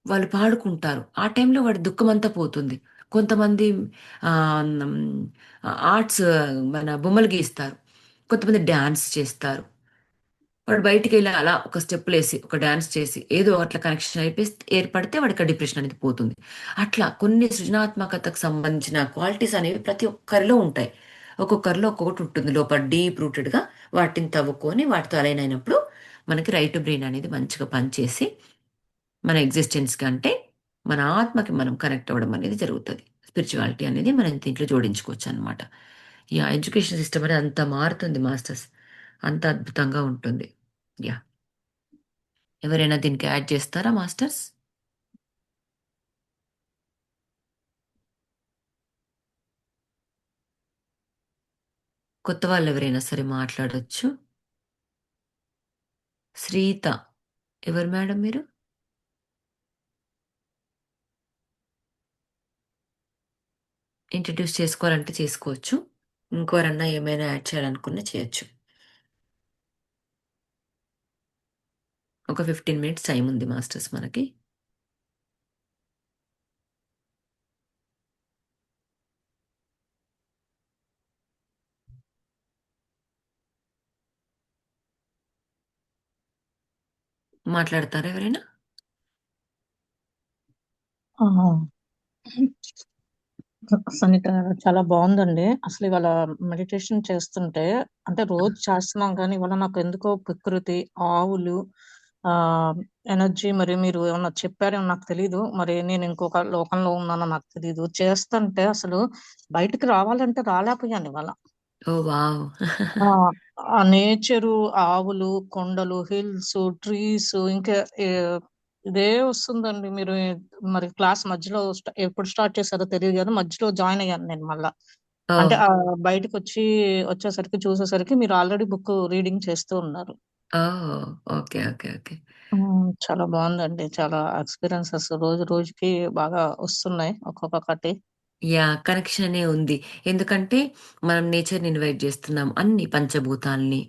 వాళ్ళు పాడుకుంటారు. ఆ టైంలో వాడి దుఃఖమంతా పోతుంది. కొంతమంది ఆర్ట్స్, మన బొమ్మలు గీస్తారు, కొంతమంది డ్యాన్స్ చేస్తారు. వాడు బయటికి వెళ్ళి అలా ఒక స్టెప్పులు వేసి ఒక డాన్స్ చేసి ఏదో అట్లా కనెక్షన్ అయిపోయి ఏర్పడితే వాడికి డిప్రెషన్ అనేది పోతుంది. అట్లా కొన్ని సృజనాత్మకతకు సంబంధించిన క్వాలిటీస్ అనేవి ప్రతి ఒక్కరిలో ఉంటాయి. ఒక్కొక్కరిలో ఒక్కొక్కటి ఉంటుంది లోపల డీప్ రూటెడ్గా. వాటిని తవ్వుకొని వాటితో అలైన్ అయినప్పుడు మనకి రైట్ బ్రెయిన్ అనేది మంచిగా పనిచేసి మన ఎగ్జిస్టెన్స్కి అంటే మన ఆత్మకి మనం కనెక్ట్ అవ్వడం అనేది జరుగుతుంది. స్పిరిచువాలిటీ అనేది మనం దీంట్లో జోడించుకోవచ్చు అనమాట. ఈ ఎడ్యుకేషన్ సిస్టమ్ అనేది అంత మారుతుంది మాస్టర్స్, అంత అద్భుతంగా ఉంటుంది. యా, ఎవరైనా దీనికి యాడ్ చేస్తారా మాస్టర్స్? కొత్త వాళ్ళు ఎవరైనా సరే మాట్లాడొచ్చు. శ్రీత, ఎవరు మేడం మీరు? ఇంట్రడ్యూస్ చేసుకోవాలంటే చేసుకోవచ్చు. ఇంకోరన్నా ఏమైనా యాడ్ చేయాలనుకున్నా చేయొచ్చు. ఒక 15 మినిట్స్ టైం ఉంది మాస్టర్స్ మనకి. మాట్లాడతారా ఎవరైనా? ఆహా! సంగీత గారు చాలా బాగుందండి. అసలు ఇవాళ మెడిటేషన్ చేస్తుంటే అంటే రోజు చేస్తున్నాం కానీ ఇవాళ నాకు ఎందుకో ప్రకృతి, ఆవులు, ఆ ఎనర్జీ, మరి మీరు ఏమన్నా చెప్పారేమో నాకు తెలీదు. మరి నేను ఇంకొక లోకంలో ఉన్నానో నాకు తెలీదు. చేస్తుంటే అసలు బయటికి రావాలంటే రాలేకపోయాను ఇవాళ. ఓ వావ్. ఆ ఆ నేచరు, ఆవులు, కొండలు, హిల్స్, ట్రీస్, ఇంకా ఇదే వస్తుందండి. మీరు మరి క్లాస్ మధ్యలో ఎప్పుడు స్టార్ట్ చేశారో తెలియదు కానీ మధ్యలో జాయిన్ అయ్యాను నేను మళ్ళా. ఓ అంటే బయటకు వచ్చేసరికి చూసేసరికి మీరు ఆల్రెడీ బుక్ రీడింగ్ చేస్తూ ఉన్నారు. ఓ ఓకే ఓకే ఓకే. చాలా బాగుందండి. చాలా ఎక్స్పీరియన్సెస్ రోజు రోజుకి బాగా వస్తున్నాయి ఒక్కొక్కటి. యా, కనెక్షన్ అనే ఉంది. ఎందుకంటే మనం నేచర్ని ఇన్వైట్ చేస్తున్నాం, అన్ని పంచభూతాల్ని.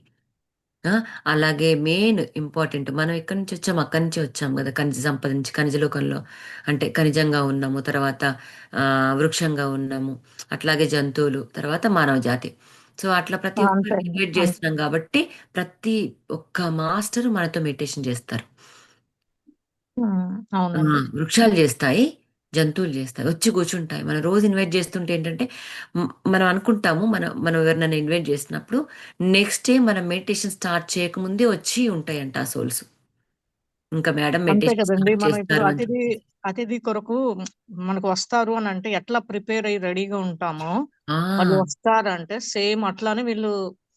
ఆ, అలాగే మెయిన్ ఇంపార్టెంట్ మనం ఎక్కడి నుంచి వచ్చాము, అక్కడి నుంచి వచ్చాము కదా, ఖనిజ సంపద నుంచి, ఖనిజ లోకంలో అంటే ఖనిజంగా ఉన్నాము, తర్వాత వృక్షంగా ఉన్నాము, అట్లాగే జంతువులు, తర్వాత మానవ జాతి. సో అట్లా ప్రతి అంతే ఒక్కరిని ఇన్వైట్ అంతే. చేస్తున్నాం కాబట్టి ప్రతి ఒక్క మాస్టర్ మనతో మెడిటేషన్ చేస్తారు. అవునండి. వృక్షాలు చేస్తాయి, జంతువులు చేస్తాయి. వచ్చి కూర్చుంటాయి. మనం రోజు ఇన్వైట్ చేస్తుంటే ఏంటంటే మనం అనుకుంటాము మనం ఎవరినైనా ఇన్వైట్ చేసినప్పుడు నెక్స్ట్ డే మనం మెడిటేషన్ స్టార్ట్ చేయకముందే వచ్చి ఉంటాయంట ఆ సోల్స్. ఇంకా మేడం అంతే మెడిటేషన్ కదండి. స్టార్ట్ మనం ఇప్పుడు చేస్తారు అని అతిథి చెప్పేసి. అతిథి కొరకు మనకు వస్తారు అని అంటే ఎట్లా ప్రిపేర్ అయ్యి రెడీగా ఉంటామో, వాళ్ళు ఆ! వస్తారంటే సేమ్ అట్లానే వీళ్ళు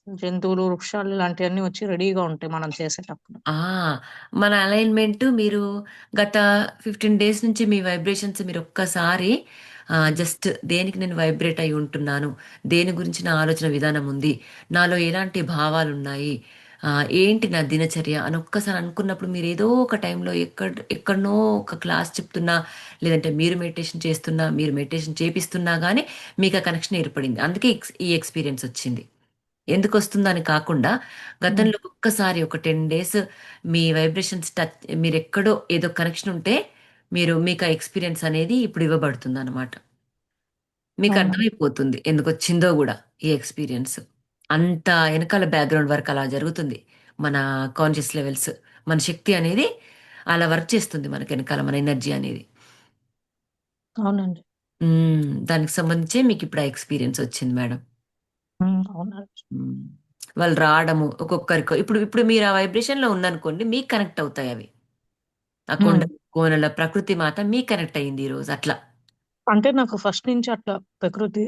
జంతువులు, వృక్షాలు ఇలాంటివన్నీ వచ్చి రెడీగా ఉంటాయి మనం చేసేటప్పుడు. ఆ! మన అలైన్‌మెంట్ మీరు గత 15 డేస్ నుంచి మీ వైబ్రేషన్స్ మీరు ఒక్కసారి జస్ట్ దేనికి నేను వైబ్రేట్ అయి ఉంటున్నాను? దేని గురించి నా ఆలోచన విధానం ఉంది? నాలో ఎలాంటి భావాలున్నాయి? ఏంటి నా దినచర్య అని ఒక్కసారి అనుకున్నప్పుడు మీరు ఏదో ఒక టైంలో ఎక్కడనో ఒక క్లాస్ చెప్తున్నా, లేదంటే మీరు మెడిటేషన్ చేస్తున్నా, మీరు మెడిటేషన్ చేపిస్తున్నా గానీ మీకు ఆ కనెక్షన్ ఏర్పడింది. అందుకే ఈ ఎక్స్‌పీరియన్స్ వచ్చింది. ఎందుకొస్తుందని కాకుండా, హ్మ్. గతంలో ఒక్కసారి ఒక 10 డేస్ మీ వైబ్రేషన్స్ టచ్ మీరెక్కడో ఏదో కనెక్షన్ ఉంటే, మీకు ఆ ఎక్స్‌పీరియన్స్ అనేది ఇప్పుడు ఇవ్వబడుతుందనమాట. అవునండి. మీకర్థమైపోతుంది ఎందుకొచ్చిందో గూడా ఈ ఎక్స్‌పీరియన్స్. అంత ఎనకాల బ్యాక్‌గ్రౌండ్ వర్క్ అలా జరుగుతుంది. మన కాన్షియస్ లెవెల్స్, మన శక్తి అనేది అలా వర్క్ చేస్తుంది మనకెనకాల మన ఎనర్జీ అనేది. అవునండి. దానికి సంబంధించే మీకిప్పుడు ఆ ఎక్స్‌పీరియన్స్ వచ్చింది మేడం. అవునండి. హ్మ్. వాళ్ళు రావడము ఒక్కొక్కరికో ఇప్పుడు ఇప్పుడు మీరు ఆ వైబ్రేషన్‌లో ఉందనుకోండి మీకు కనెక్ట్ అవుతాయవి. ఆ హ్మ్. కొండలు, కోనల ప్రకృతి మాత మీకు కనెక్ట్ అయింది ఈరోజు అట్లా. అంటే నాకు ఫస్ట్ నుంచి అట్లా ప్రకృతి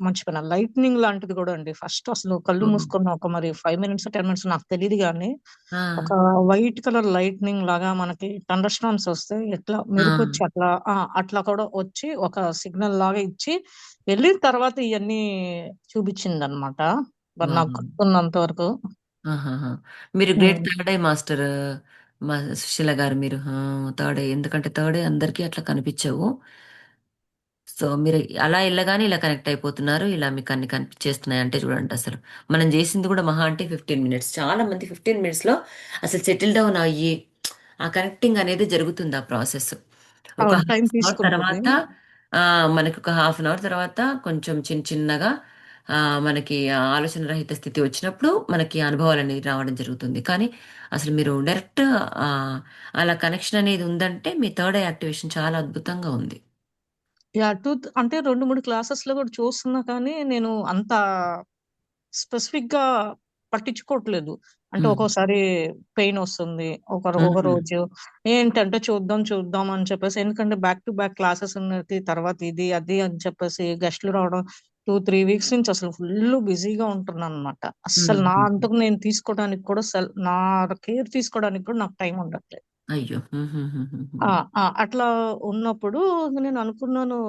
మర్చిపోయిన లైట్నింగ్ లాంటిది కూడా అండి. ఫస్ట్ అసలు కళ్ళు ఓహ్! మూసుకున్న ఒక మరి 5 మినిట్స్, 10 మినిట్స్ నాకు తెలీదు గానీ, ఆ! ఒక వైట్ కలర్ లైట్నింగ్ లాగా మనకి థండర్ స్టార్మ్స్ వస్తే ఎట్లా ఆ! మెరుపొచ్చి అట్లా కూడా వచ్చి ఒక సిగ్నల్ లాగా ఇచ్చి వెళ్ళిన తర్వాత ఇయన్నీ చూపించిందనమాట. మరి నాకు వావ్! గుర్తున్నంత వరకు. ఆహాహా! మీరు గ్రేట్ హ్మ్. థర్డ్ ఐ మాస్టర్ మా సుశీల గారు మీరు. థర్డ్ ఐ ఎందుకంటే థర్డ్ ఐ అందరికీ అట్లా కనిపించవు. సో, మీరు అలా ఎళ్ళగానే ఇలా కనెక్ట్ అయిపోతున్నారు. ఇలా మీకన్ని కనిపిచ్చేస్తున్నాయి అంటే చూడండి అసలు. మనం జేసింది గూడా మహా అంటే 15 మినిట్స్. చాలా మంది 15 మినిట్స్‌లో అసలు సెటిల్ డౌన్ అయ్యి, ఆ కనెక్టింగ్ అనేది జరుగుతుంది ఆ ప్రాసెస్. ఒక అవును. టైం హాఫ్ అన్ అవర్ తీసుకుంటది. తర్వాత మనకొక హాఫ్ అన్ అవర్ తర్వాత కొంచెం చిన్నగా మనకి ఆ ఆలోచన రహిత స్థితి వచ్చినప్పుడు మనకి అనుభవాలనేవి రావడం జరుగుతుంది. కానీ అసలు మీరు డైరెక్ట్ ఆహ్, అలా కనెక్షన్ అనేది ఉందంటే మీ థర్డ్ ఐ యాక్టివేషన్ చాలా అద్భుతంగా ఉంది. యాహ్! అంటే 2, 3 క్లాసెస్‌లో కూడా చూస్తున్నా కానీ నేను అంత స్పెసిఫిక్‌గా పట్టించుకోవట్లేదు. అంటే హ్మ్. ఒక్కోసారి పెయినొస్తుంది. ఒక హ్మ్. రోజు ఏంటంటే చూద్దాం అని చెప్పేసి ఎందుకంటే బ్యాక్ టు బ్యాక్ క్లాసెస్ ఉన్నది. తర్వాత ఇది, అది అని చెప్పేసి గెస్ట్‌లు రావడం 2, 3 వీక్స్ నుంచి అసలు ఫుల్లు బిజీగా ఉంటున్నాననమాట. అస్సలు నా హుహుహు. అంతకు నేను తీసుకోవడానికి కూడా నా కేర్ తీసుకోవడానికి కూడా నాకు టైం ఉండట్లేదు. అయ్యో! హుహుహుహుహు. ఆ! అట్లా ఉన్నప్పుడు నేను అనుకున్నాను.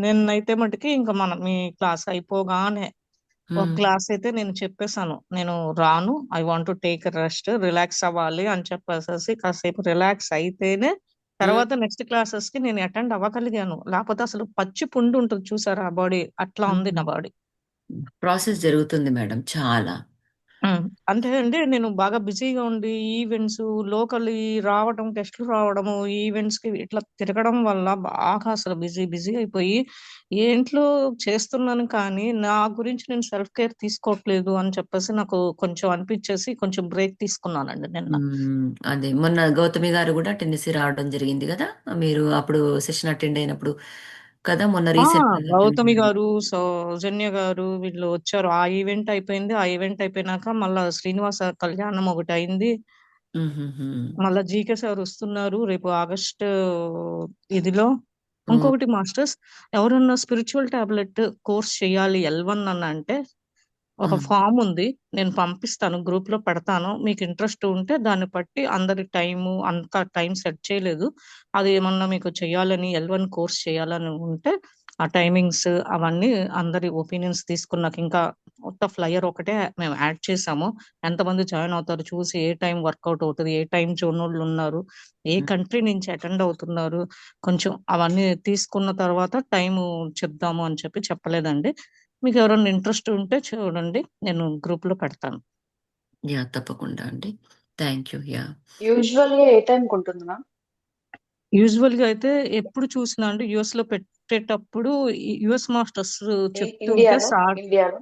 నేనైతే మటికి ఇంక మీ క్లాస్ అయిపోగానే ఒక హ్మ్. క్లాస్ అయితే నేను చెప్పేసాను. నేను రాను. I want to take rest. Relax అవ్వాలి అని చెప్పేసేసి కాసేపు రిలాక్స్ అయితేనే హ్మ్. తర్వాత నెక్స్ట్ క్లాసెస్‌కి నేను అటెండ్ అవ్వగలిగాను. లేపోతే అసలు పచ్చి పుండు ఉంటది చూసారా ఆ బాడీ అట్లా ఉంది హ్మ్. నా బాడీ. ప్రాసెస్ జరుగుతుంది మేడం చాలా. హ్మ్. అంటే అండి నేను బాగా బిజీగా ఉండి ఈవెంట్స్ లోకల్లీ రావడం, గెస్ట్‌లు రావడము, ఈవెంట్స్‌కి ఇట్లా తిరగడం వల్ల బాగా అసలు బిజీ అయిపోయి ఇంట్లో చేస్తున్నాను కానీ, నా గురించి నేను సెల్ఫ్ కేర్ తీసుకోవట్లేదు అని చెప్పేసి నాకు కొంచెం అనిపిచ్చేసి కొంచెం బ్రేక్ తీసుకున్నానండి నిన్న. అదే మొన్న గౌతమి గారు గూడా టెన్నెసీ రావడం జరిగింది గదా! మీరు అప్పుడు సెషన్ అటెండ్ అయినప్పుడు కదా! మొన్న ఆ! రీసెంట్‌గా అటెండ్ గౌతమి అయ్యారు. గారు, సౌజన్య గారు వీళ్ళు వచ్చారు. ఆ ఈవెంట్ అయిపోయింది. ఆ ఈవెంట్ అయిపోయినాక మళ్ళా శ్రీనివాస కళ్యాణం ఒకటయింది. హుహుహు. మళ్ళా జీకే సార్ వస్తున్నారు. రేపు ఆగస్టు ఇదిలో. ఓహ్! ఇంకొకటి మాస్టర్స్ ఎవరన్నా స్పిరిచ్యువల్ టాబ్లెట్ కోర్స్ చేయాలి L1 అనంటే ఒక హ్మ్. ఫార్మ్ ఉంది. నేను పంపిస్తాను. గ్రూప్‌లో పెడతాను. మీకు ఇంట్రెస్ట్ ఉంటే దాన్ని బట్టి అందరి అంత టైం సెట్ చేయలేదు. అది ఏమన్నా మీకు చేయాలని L1 కోర్స్ చేయాలని ఉంటే ఆ టైమింగ్స్ అవన్నీ అందరి ఒపీనియన్స్ తీసుకున్నాక ఇంకా ఉత్త ఫ్లైయర్ ఒకటే మేము యాడ్ చేసాము. ఎంతమంది జాయిన్ అవుతారు చూసి ఏ టైం వర్కౌట్ అవుతది, ఏ టైం జోనోళ్ళున్నారు, ఏ హ్మ్. కంట్రీ నుంచి అటెండ్ అవుతున్నారు, కొంచెం అవన్నీ తీసుకున్న తర్వాత టైము చెప్దాము అని చెప్పలేదండి. మీకెవరైనా ఇంట్రెస్ట్ ఉంటే చూడండి. నేను గ్రూప్‌లో పెడతాను. యాహ్! తప్పకుండా అండి. Thank you. యాహ్! యూజువల్‌గా ఏ టైంకుంటుంది మ్యామ్? యూజువల్‌గా అయితే ఎప్పుడు చూసినా అండి యూఎస్‌లో పెట్టేటప్పుడు యూఎస్ మాస్టర్స్ చెప్తుంటే ఇండియాలో? ఇండియాలో.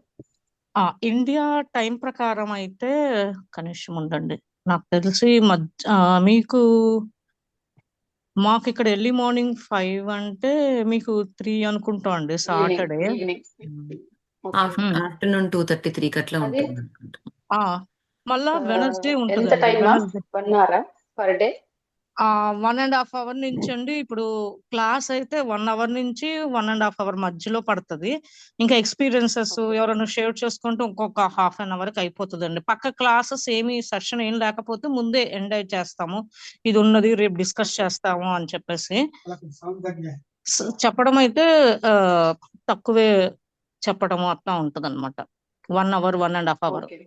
ఇండియా టైం ప్రకారం అయితే ఒక్క నిమిషం ఉండండి. నాకు తెలిసి మీకు మాకు ఇక్కడ ఎర్లీ మార్నింగ్ 5 అంటే మీకు 3 అనుకుంటా అండి evening Saturday. Evening okay. Afternoon 2:30, 3 అట్లా అది ఉంటుంది అనుకుంటా. మళ్ళా వెనస్డే ఎంత ఉంటుందండి. టైమా వెనస్డే 1 అవరా పర్ డే 1.5 అవర్ నుంచి అండి. ఇప్పుడు క్లాస్ అయితే 1 అవర్ నుంచి 1.5 అవర్ మధ్యలో పడుతుంది. ఇంకా ఎక్స్పీరియన్సెస్ ఓకే ఎవరైనా షేర్ చేసుకుంటే ఇంకొక హాఫ్ అన్ అవర్ కి అయిపోతుందండి. పక్క క్లాసెస్ ఏమి సెషన్ ఏం లేకపోతే ముందే ఎండ్ చేస్తాము. ఇది ఉన్నది రేపు డిస్కస్ చేస్తాము అని చెప్పేసి చెప్పడం అయితే ఆ, తక్కువే చెప్పడము అట్లా ఉంటది అనమాట. 1 అవర్ 1.5 అవర్. ఓకే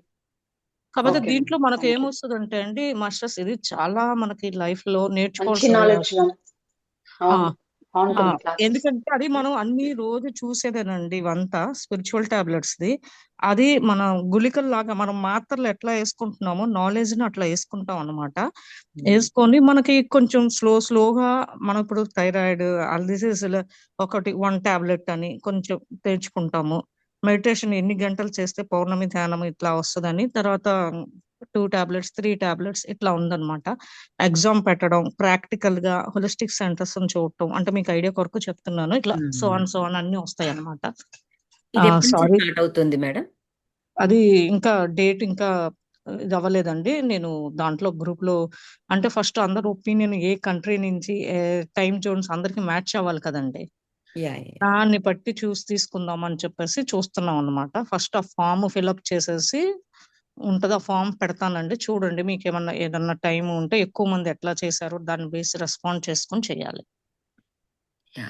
కాకపోతే ఓకే దీంట్లో మనకి థ్యాంక్ యూ ఏమొస్తుందంటే అండి మాస్టర్స్, ఇది చాలా మనకి లైఫ్ లో మంచి నేర్చుకోవాల్సింది నాలెడ్జ్ ఆ అవును ఆ బాగుంటుంది క్లాసెస్ ఎందుకంటే అది మనం అన్ని రోజు చూసేదేనండి. ఇవంతా స్పిరిచువల్ టాబ్లెట్స్ ది. అది మన గుళికల్ లాగా మనం మాత్రలు ఎట్లా వేసుకుంటున్నామో నాలెడ్జ్ ని అట్లా వేసుకుంటాం అన్నమాట. వేసుకొని మనకి కొంచెం స్లోగా మనం ఇప్పుడు థైరాయిడ్ డిసీజ్ ఒకటి 1 టాబ్లెట్ అని కొంచెం తెచ్చుకుంటాము. మెడిటేషన్ ఎన్ని గంటలు చేస్తే పౌర్ణమి ధ్యానం ఇట్లా వస్తుందని, తర్వాత 2 టాబ్లెట్స్ 3 టాబ్లెట్స్ ఇట్లా ఉందన్నమాట. ఎగ్జామ్ పెట్టడం, ప్రాక్టికల్ గా హోలిస్టిక్ సెంటర్స్ చూడటం, అంటే మీకు ఐడియా కొరకు చెప్తున్నాను. ఇట్లా సో ఆన్ అన్ని వస్తాయి అన్నమాట. ఇది ఎప్పటి నుంచి సారీ, స్టార్ట్ అవుతుంది మేడం? అది ఇంకా డేట్ ఇంకా ఇది అవ్వలేదండి. నేను దాంట్లో గ్రూప్ లో అంటే ఫస్ట్ అందరు ఒపీనియన్ ఏ కంట్రీ నుంచి టైం జోన్స్ అందరికి మ్యాచ్ అవ్వాలి కదండి. యా దాన్ని బట్టి చూసి తీసుకుందాం అని చెప్పేసి చూస్తున్నాం అన్నమాట. ఫస్ట్ ఆ ఫామ్ ఫిల్అప్ చేసేసి ఉంటది, ఆ ఫామ్ పెడతానండి. చూడండి మీకు ఏదన్నా టైం ఉంటే, ఎక్కువ మంది ఎట్లా చేశారో దాన్ని బేసి రెస్పాండ్ చేసుకొని చేయాలి. యా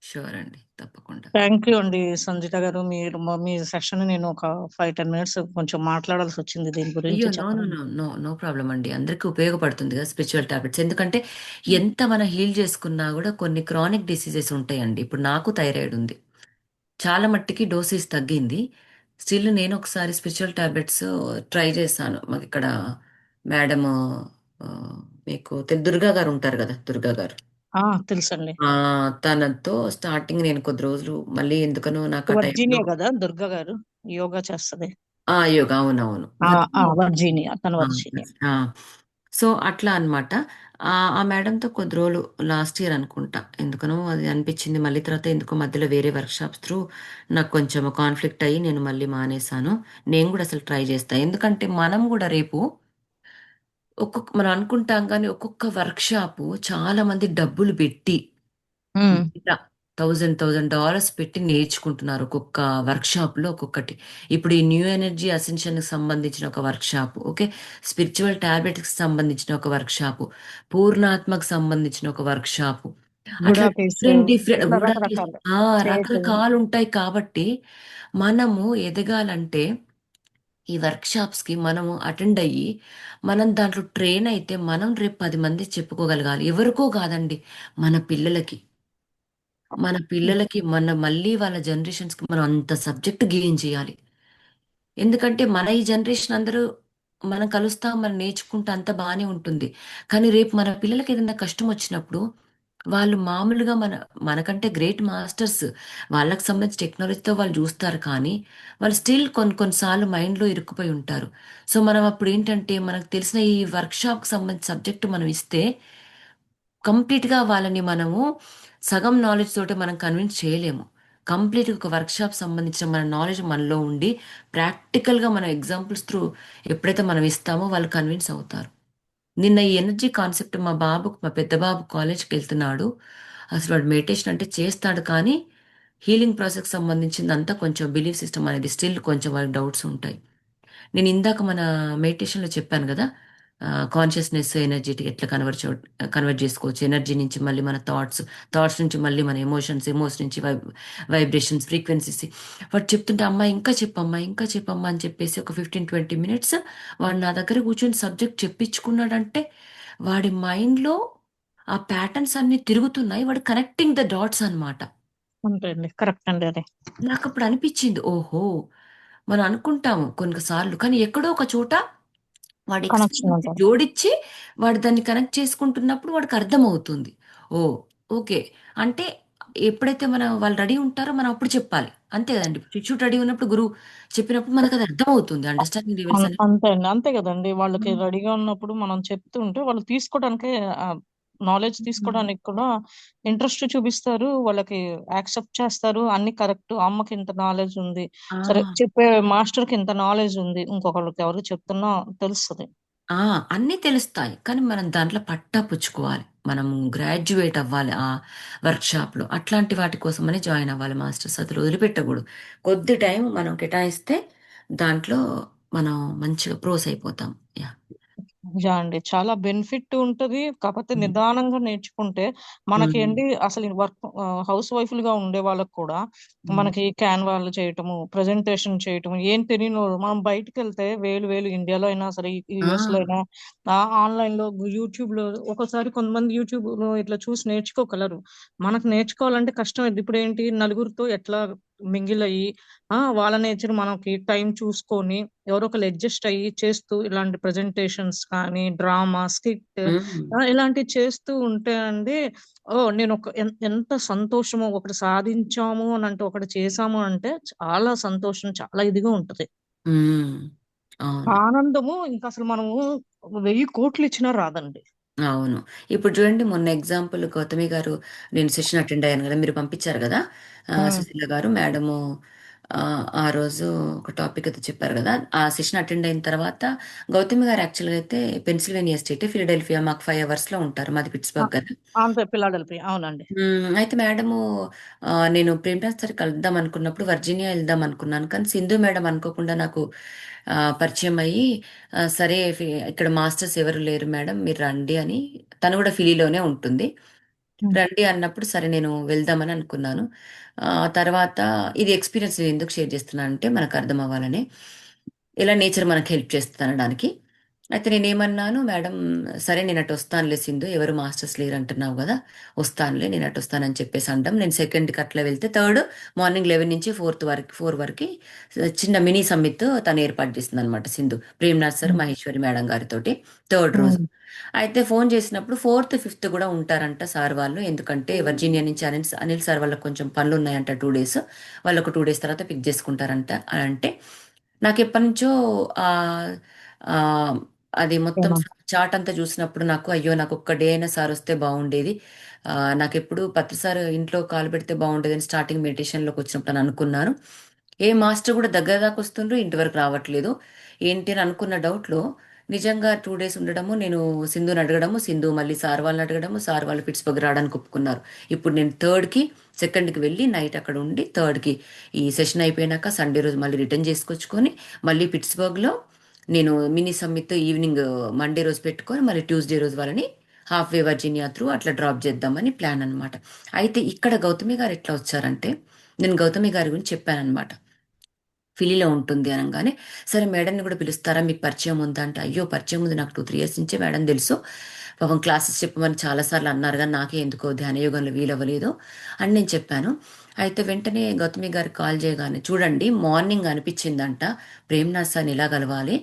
షూర్ అండి, తప్పకుండా. థ్యాంక్ యూ అండి సంజిత గారు. మీరు మీ సెషన్ నేను ఒక 5-10 మినిట్స్ కొంచెం మాట్లాడాల్సి వచ్చింది దీని అయ్యో, గురించి నో నో చెప్పడం. నో నో నో ప్రాబ్లం అండి. అందరికీ ఉపయోగపడుతుంది కదా స్పిరిచువల్ టాబ్లెట్స్. ఎందుకంటే ఎంత మనం హీల్ చేసుకున్నా కూడా కొన్ని క్రానిక్ డిసీజెస్ ఉంటాయండి. ఇప్పుడు నాకు థైరాయిడ్ ఉంది, చాలా మట్టికి డోసేజ్ తగ్గింది. స్టిల్ నేను ఒకసారి స్పిరిచువల్ టాబ్లెట్స్ ట్రై చేశాను. మాకు ఇక్కడ మేడం, మీకు దుర్గా గారు ఉంటారు కదా, దుర్గా గారు. తెలుసండి. ఆ, తనతో స్టార్టింగ్ నేను కొద్ది రోజులు, మళ్ళీ ఎందుకనో నాకు ఆ టైంలో వర్జీనియా కదా దుర్గా గారు, యోగా చేస్తది. యోగా, అవునవును. వర్జీనియా, తన ఆ, వర్జీనియా. ఆ. సో అట్లా అన్నమాట. ఆ మేడంతో కొద్ది రోజులు లాస్ట్ ఇయర్ అనుకుంటా, ఎందుకనో అది అనిపించింది. మళ్ళీ తర్వాత ఎందుకో మధ్యలో వేరే వర్క్ షాప్స్ త్రూ నాకు కొంచెం కాన్ఫ్లిక్ట్ అయ్యి నేను మళ్ళీ మానేశాను. నేను కూడా అసలు ట్రై చేస్తాను. ఎందుకంటే మనం కూడా రేపు మనం అనుకుంటాం కానీ ఒక్కొక్క వర్క్ షాపు చాలా మంది డబ్బులు పెట్టి, ఉమ్, $1000 పెట్టి నేర్చుకుంటున్నారు ఒక్కొక్క వర్క్ షాప్ లో ఒక్కొక్కటి. ఇప్పుడు ఈ న్యూ ఎనర్జీ అసెన్షన్ కి సంబంధించిన ఒక work shop, okay, spiritual tablets కి సంబంధించిన ఒక వర్క్ షాప్, పూర్ణాత్మకు సంబంధించిన ఒక వర్క్ షాప్, అట్లా గుడాకేస్ డిఫరెంట్ డిఫరెంట్ ఇట్లా కూడా రకరకాలు సేజ్. రకరకాలు ఉంటాయి. కాబట్టి మనము ఎదగాలంటే ఈ వర్క్ షాప్స్ కి మనము అటెండ్ అయ్యి, మనం దాంట్లో ట్రైన్ అయితే మనం రేపు 10 మంది చెప్పుకోగలగాలి. ఎవరికో కాదండి, మన పిల్లలకి. మన మళ్ళీ వాళ్ళ జనరేషన్స్ కి మనం అంత సబ్జెక్ట్ గెయిన్ చేయాలి. ఎందుకంటే మన ఈ జనరేషన్ అందరూ మనం కలుస్తాం, మనం నేర్చుకుంటే అంత బాగానే ఉంటుంది. కానీ రేపు మన పిల్లలకి ఏదైనా కష్టం వచ్చినప్పుడు వాళ్ళు మామూలుగా మనకంటే గ్రేట్ మాస్టర్స్, వాళ్ళకి సంబంధించిన టెక్నాలజీతో వాళ్ళు చూస్తారు. కానీ వాళ్ళు స్టిల్ కొన్నిసార్లు మైండ్లో ఇరుక్కుపోయి ఉంటారు. సో మనం అప్పుడు ఏంటంటే మనకు తెలిసిన ఈ వర్క్ షాప్కి సంబంధించిన సబ్జెక్టు మనం ఇస్తే కంప్లీట్గా వాళ్ళని మనము సగం నాలెడ్జ్ తోటి మనం కన్విన్స్ చేయలేము. కంప్లీట్గా ఒక వర్క్షాప్ సంబంధించిన మన నాలెడ్జ్ మనలో ఉండి ప్రాక్టికల్గా మన ఎగ్జాంపుల్స్ త్రూ ఎప్పుడైతే మనం ఇస్తామో వాళ్ళు కన్విన్స్ అవుతారు. నిన్న ఈ ఎనర్జీ కాన్సెప్ట్ మా పెద్ద బాబు కాలేజ్కి వెళ్తున్నాడు. అసలు వాడు మెడిటేషన్ అంటే చేస్తాడు, కానీ హీలింగ్ ప్రాసెస్కి సంబంధించింది అంతా కొంచెం బిలీఫ్ సిస్టమ్ అనేది స్టిల్ కొంచెం వాళ్ళకి డౌట్స్ ఉంటాయి. నేను ఇందాక మన మెడిటేషన్లో చెప్పాను కదా, కాన్షియస్నెస్ ఎనర్జీకి ఎట్లా కన్వర్ట్ చేసుకోవచ్చు. ఎనర్జీ నుంచి మళ్ళీ మన థాట్స్ నుంచి మళ్ళీ మన ఎమోషన్స్ నుంచి వైబ్రేషన్స్, ఫ్రీక్వెన్సీస్. వాడు చెప్తుంటే అమ్మా ఇంకా చెప్పమ్మా ఇంకా చెప్పమ్మా అని చెప్పేసి ఒక 15-20 మినిట్స్ వాడు నా దగ్గర కూర్చొని సబ్జెక్ట్ చెప్పించుకున్నాడంటే వాడి మైండ్లో ఆ ప్యాటర్న్స్ అన్ని తిరుగుతున్నాయి. వాడు కనెక్టింగ్ ద డాట్స్ అన్నమాట. అంతే అండి, కరెక్ట్ అండి అది. నాకు అప్పుడు అనిపించింది, ఓహో, మనం అనుకుంటాము కొన్నిసార్లు, కానీ ఎక్కడో ఒక చోట వాడి కనెక్షన్ ఎక్స్పీరియన్స్ ఉంటుంది. జోడించి వాడు దాన్ని కనెక్ట్ చేసుకుంటున్నప్పుడు వాడికి అర్థమవుతుంది. ఓ, ఓకే. అంటే ఎప్పుడైతే వాళ్ళు రెడీ ఉంటారో మనం అప్పుడు చెప్పాలి. అంతే కదండి. శిష్యుడు రెడీ ఉన్నప్పుడు గురువు చెప్పినప్పుడు మనకు అది అర్థమవుతుంది. అండర్స్టాండింగ్ లెవెల్స్ అని. అంతే అండి, అంతే కదండి. వాళ్ళకి రెడీగా ఉన్నప్పుడు మనం చెప్తుంటే వాళ్ళు తీసుకోవడానికి నాలెడ్జ్ తీసుకోవడానికి కూడా ఇంట్రెస్ట్ చూపిస్తారు. వాళ్ళకి యాక్సెప్ట్ చేస్తారు. అన్ని కరెక్ట్. అమ్మకి ఇంత నాలెడ్జ్ ఉంది. ఆ! సరే చెప్పే మాస్టర్‌కి ఇంత నాలెడ్జ్ ఉంది. ఇంకొకళ్ళకి ఎవరికి చెప్తున్నా తెలుస్తది. ఆ! అన్నీ తెలుస్తాయి. కానీ మనం దాంట్లో పట్టాపుచ్చుకోవాలి. మనం గ్రాడ్యుయేట్ అవ్వాలి ఆ వర్క్‌షాప్‌లో. అట్లాంటి వాటి కోసమని జాయిన్ అవ్వాలి మాస్టర్స్. అసలు వదిలిపెట్టకూడదు. కొద్ది టైం మనం కేటాయిస్తే దాంట్లో మనం మంచిగా ప్రోస్ అయిపోతాం. యాహ్! యాహ్! అండి. చాలా బెనిఫిట్ ఉంటది. కాపోతే హ్మ్. నిదానంగా నేర్చుకుంటే మనకి హ్మ్. అండి అసలు హౌస్ వైఫ్‌లుగా ఉండే వాళ్ళకి కూడా హ్మ్. మనకి క్యాన్వాలు చేయటము, ప్రెజెంటేషన్ చేయటము ఏం తెలియనోళ్ళు మనం బయటికెళ్తే వేలు ఇండియాలో అయినా సరే, ఆ! యూఎస్‌లో అయినా ఆన్‌లైన్‌లో, యూట్యూబ్‌లో ఒక్కోసారి కొంతమంది యూట్యూబ్‌లో ఇట్లా చూసి నేర్చుకోగలరు. మనకు నేర్చుకోవాలంటే కష్టమైద్ది. ఇప్పుడేంటి నలుగురితో ఎట్లా మింగిల్ అయ్యి వాళ్ళ నేచర్ మనకి టైం చూసుకొని ఎవరో ఒకళ్ళు అడ్జస్ట్ అయ్యి చేస్తూ ఇలాంటి ప్రెజెంటేషన్స్ కానీ, డ్రామా, స్కిట్ హ్మ్. ఇలాంటివి చేస్తూ ఉంటే అండి ఓహ్! నేనొక ఎంత సంతోషమో ఒకటి సాధించాము అనంటే, ఒకటి చేశాము అంటే చాలా సంతోషం, చాలా ఇదిగా ఉంటది. హ్మ్. అవును. ఆనందము ఇంకసలు మనము 1000,00,00,000 ఇచ్చినా రాదండి. అవును. ఇప్పుడు చూడండి మొన్న ఎగ్జాంపుల్ గౌతమి గారు నేను సెషన్ అటెండ్ అయ్యాను గదా! మీరు పంపించారు గదా! హ్మ్. సుశీల గారు మేడము ఆ రోజు ఒక టాపిక్ అయితే చెప్పారు గదా! ఆ సెషన్ అటెండ్ అయిన తర్వాత గౌతమి గారు యాక్చువల్‌గా అయితే పెన్సిల్వేనియా స్టేట్, ఫిలడెల్ఫియా మాకు 5 అవర్స్‌లో ఉంటారు. మాది ఆ! పిట్స్‌బర్గ్ కదా! అంతే పిల్లాడెల్పి. అవునండి. అయితే మేడము నేను ప్రేమరాజ్ సార్ కలుద్దాం అనుకున్నప్పుడు వర్జీనియా ఎళ్దాం అనుకున్నాను. కానీ సింధు మేడం అనుకోకుండా నాకు పరిచయం అయ్యి సరే ఇక్కడ మాస్టర్స్ ఎవరు లేరు మేడం మీరు రండి అని తను కూడా ఫిలీలోనే ఉంటుంది. హ్మ్. రండి అన్నప్పుడు సరే నేను వెళ్దామని అనుకున్నాను. తర్వాత ఇది ఎక్స్‌పీరియన్స్ నేను ఎందుకు షేర్ చేస్తున్నానంటే మనకు అర్థం అవ్వాలని. ఇలా నేచర్ మనకు హెల్ప్ చేస్తుందనడానికి. అయితే నేనేమన్నాను, "మేడం సరే నేను అటొస్తానులే సింధు ఎవరు మాస్టర్స్ లేరంటున్నావు గదా! వస్తానులే నేను అటొస్తానని" చెప్పేసి అనడం. నేను సెకండ్‌కి అట్లా వెళ్తే థర్డ్ మార్నింగ్ 11 నుంచి 4 వరకి చిన్న మినీ సమ్మిట్ తను ఏర్పాటు చేసిందనమాట సింధు. ప్రేమ్‌నాథ్ సార్, హ్మ్. మహేశ్వరి మేడం గారితోటి థర్డ్ రోజు. హ్మ్. అయితే ఫోను చేసినప్పుడు ఫోర్త్, ఫిఫ్త్ గూడా ఉంటారంట సార్ వాళ్ళు. ఎందుకంటే వర్జీనియా నుంచి అనిల్ సార్ వాళ్ళకి కొంచెం పనులున్నాయంట 2 డేస్. వాళ్ళొక 2 డేస్ తర్వాత పిక్ చేసుకుంటారంట అనంటే, నాకెప్పటినుంచో ఆహ్, ఆహ్, అది మొత్తం ఏమో. చార్ట్ అంతా చూసినప్పుడు నాకు అయ్యో! నాకొక్క డే అయినా సారొస్తే బావుండేది. నాకెప్పుడు పత్రి సార్ ఇంట్లో కాలు పెడితే బావుండేదని స్టార్టింగ్ మెడిటేషన్‌లోకొచ్చినప్పుడు అని అనుకున్నాను. ఏ మాస్టర్ గూడా దగ్గర దాకా వస్తుండ్రు, ఇంటి వరకు రావట్లేదు. ఏంటి అని అనుకున్న డౌట్‌లో నిజంగా 2 డేస్ ఉండడము, నేను సింధుని అడగడము, సింధు మళ్ళీ సార్ వాళ్ళని అడగడము, సార్ వాళ్ళు పిట్స్‌బర్గ్ రావడానికి ఒప్పుకున్నారు. ఇప్పుడు నేను థర్డ్‌కి, సెకండ్‌కి వెళ్ళి నైట్ అక్కడ ఉండి, థర్డ్‌కి ఈ సెషన్ అయిపోయినాక సండే రోజు మళ్ళీ రిటర్న్ చేసుకొచ్చుకొని, మళ్ళీ పిట్స్‌బర్గ్‌లో నేను మినీ సమ్మిట్ ఈవినింగ్ మండే రోజు పెట్టుకొని, మళ్ళీ ట్యూస్‌డే రోజు వాళ్ళని హాఫ్ వే వర్జీనియా త్రూ అట్లా డ్రాప్ చేద్దామని ప్లాన్ అనమాట. అయితే ఇక్కడ గౌతమి గారు ఎట్లా వచ్చారంటే, నేను గౌతమి గారి గురించి చెప్పాననమాట. ఫిలీలో ఉంటుంది అనంగానే, సరే మేడంని కూడా పిలుస్తారా? మీకు పరిచయం ఉందా? అంటే, అయ్యో! పరిచయం ఉంది. నాకు 2, 3 ఇయర్స్ నుంచే మేడం తెలుసు. పాపం క్లాసెస్ చెప్పమని చాలా సార్లు అన్నారు గానీ, నాకే ఎందుకో ధ్యానయోగంలో వీలవ్వలేదు అని నేను చెప్పాను. అయితే వెంటనే గౌతమి గారికి కాల్ చేయగానే, చూడండి మార్నింగ్ అనిపిచ్చిందంట, ప్రేమ్‌నాథ్ సార్‌ని ఎలా కలవాలి,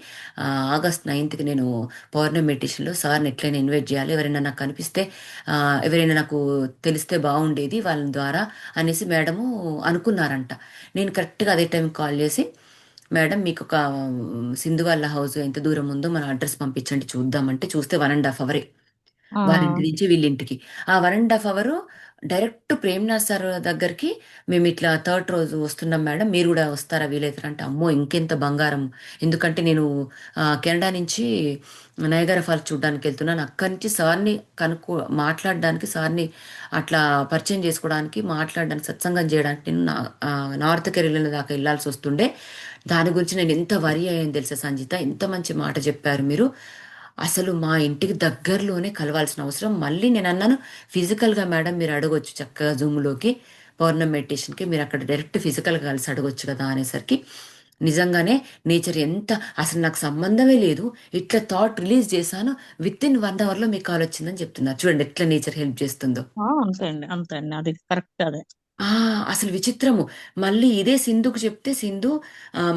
ఆగస్ట్ 9థ్‌కి నేను పౌర్ణమి మెడిటేషన్‌లో సార్‌ని ఎట్లైనా ఇన్వైట్ చేయాలి. ఎవరైనా నాకు కనిపిస్తే ఎవరైనా నాకు తెలిస్తే బావుండేది వాళ్ళ ద్వారా అనేసి మేడము అనుకున్నారంట. నేను కరెక్ట్‌గా అదే టైంకి కాల్ చేసి, మేడం మీకొక సింధు వాళ్ళ హౌస్ ఎంత దూరం ఉందో మన అడ్రెస్ పంపించండి చూద్దామంటే, చూస్తే 1 ½ అవరే. ఆ! వాళ్ళింటి నుంచి వీళ్ళింటికి. ఆ 1 ½ అవరు డైరెక్ట్ ప్రేమ్‌నాథ్ సార్ దగ్గరికి మేమిట్లా థర్డ్ రోజు వస్తున్నాం మేడం. మీరు గూడా వస్తారా వీలైతేరా? అంటే అమ్మో! ఇంకెంత బంగారం. ఎందుకంటే నేను కెనడా నుంచి నయగారా ఫాల్స్ చూడ్డానికెళ్తున్నాను. అక్కడి నుంచి సార్‌ని మాట్లాడడానికి సార్‌ని అట్లా పరిచయం చేసుకోవడానికి, మాట్లాడడానికి, సత్సంగం జేయడానికి నేను నార్త్ కెరోలినా దాకా ఎళ్ళాల్సొస్తుండే. దాని గురించి నేను ఎంత వరీ అయ్యానో తెలుసా సంజిత. ఎంత మంచి మాట చెప్పారు మీరు. అసలు మా ఇంటికి దగ్గరలోనే కలవాల్సిన అవసరం మళ్ళీ నేనన్నాను, ఫిజికల్‌గా మేడం మీరు అడగొచ్చు చక్కగా జూమ్‌లోకి పౌర్ణమి మెడిటేషన్‌కి మీరక్కడ డైరెక్ట్ ఫిజికల్‌గా కలిసి అడగొచ్చు కదా! అనేసరికి నిజంగానే నేచర్ ఎంత అసలు నాకు సంబంధమే లేదు. ఇట్లా థాట్ రిలీజ్ చేశాను. వితిన్ 1 అవర్‌లో మీకు కాలొచ్చిందని చెప్తున్నారు. చూడండి ఎట్లా నేచర్ హెల్ప్ చేస్తుందో. అంతే అండి. అంతే అండి. అది కరెక్ట్ అదే. ఆ! అసలు విచిత్రము. మళ్ళీ ఇదే సింధుకు చెప్తే సింధు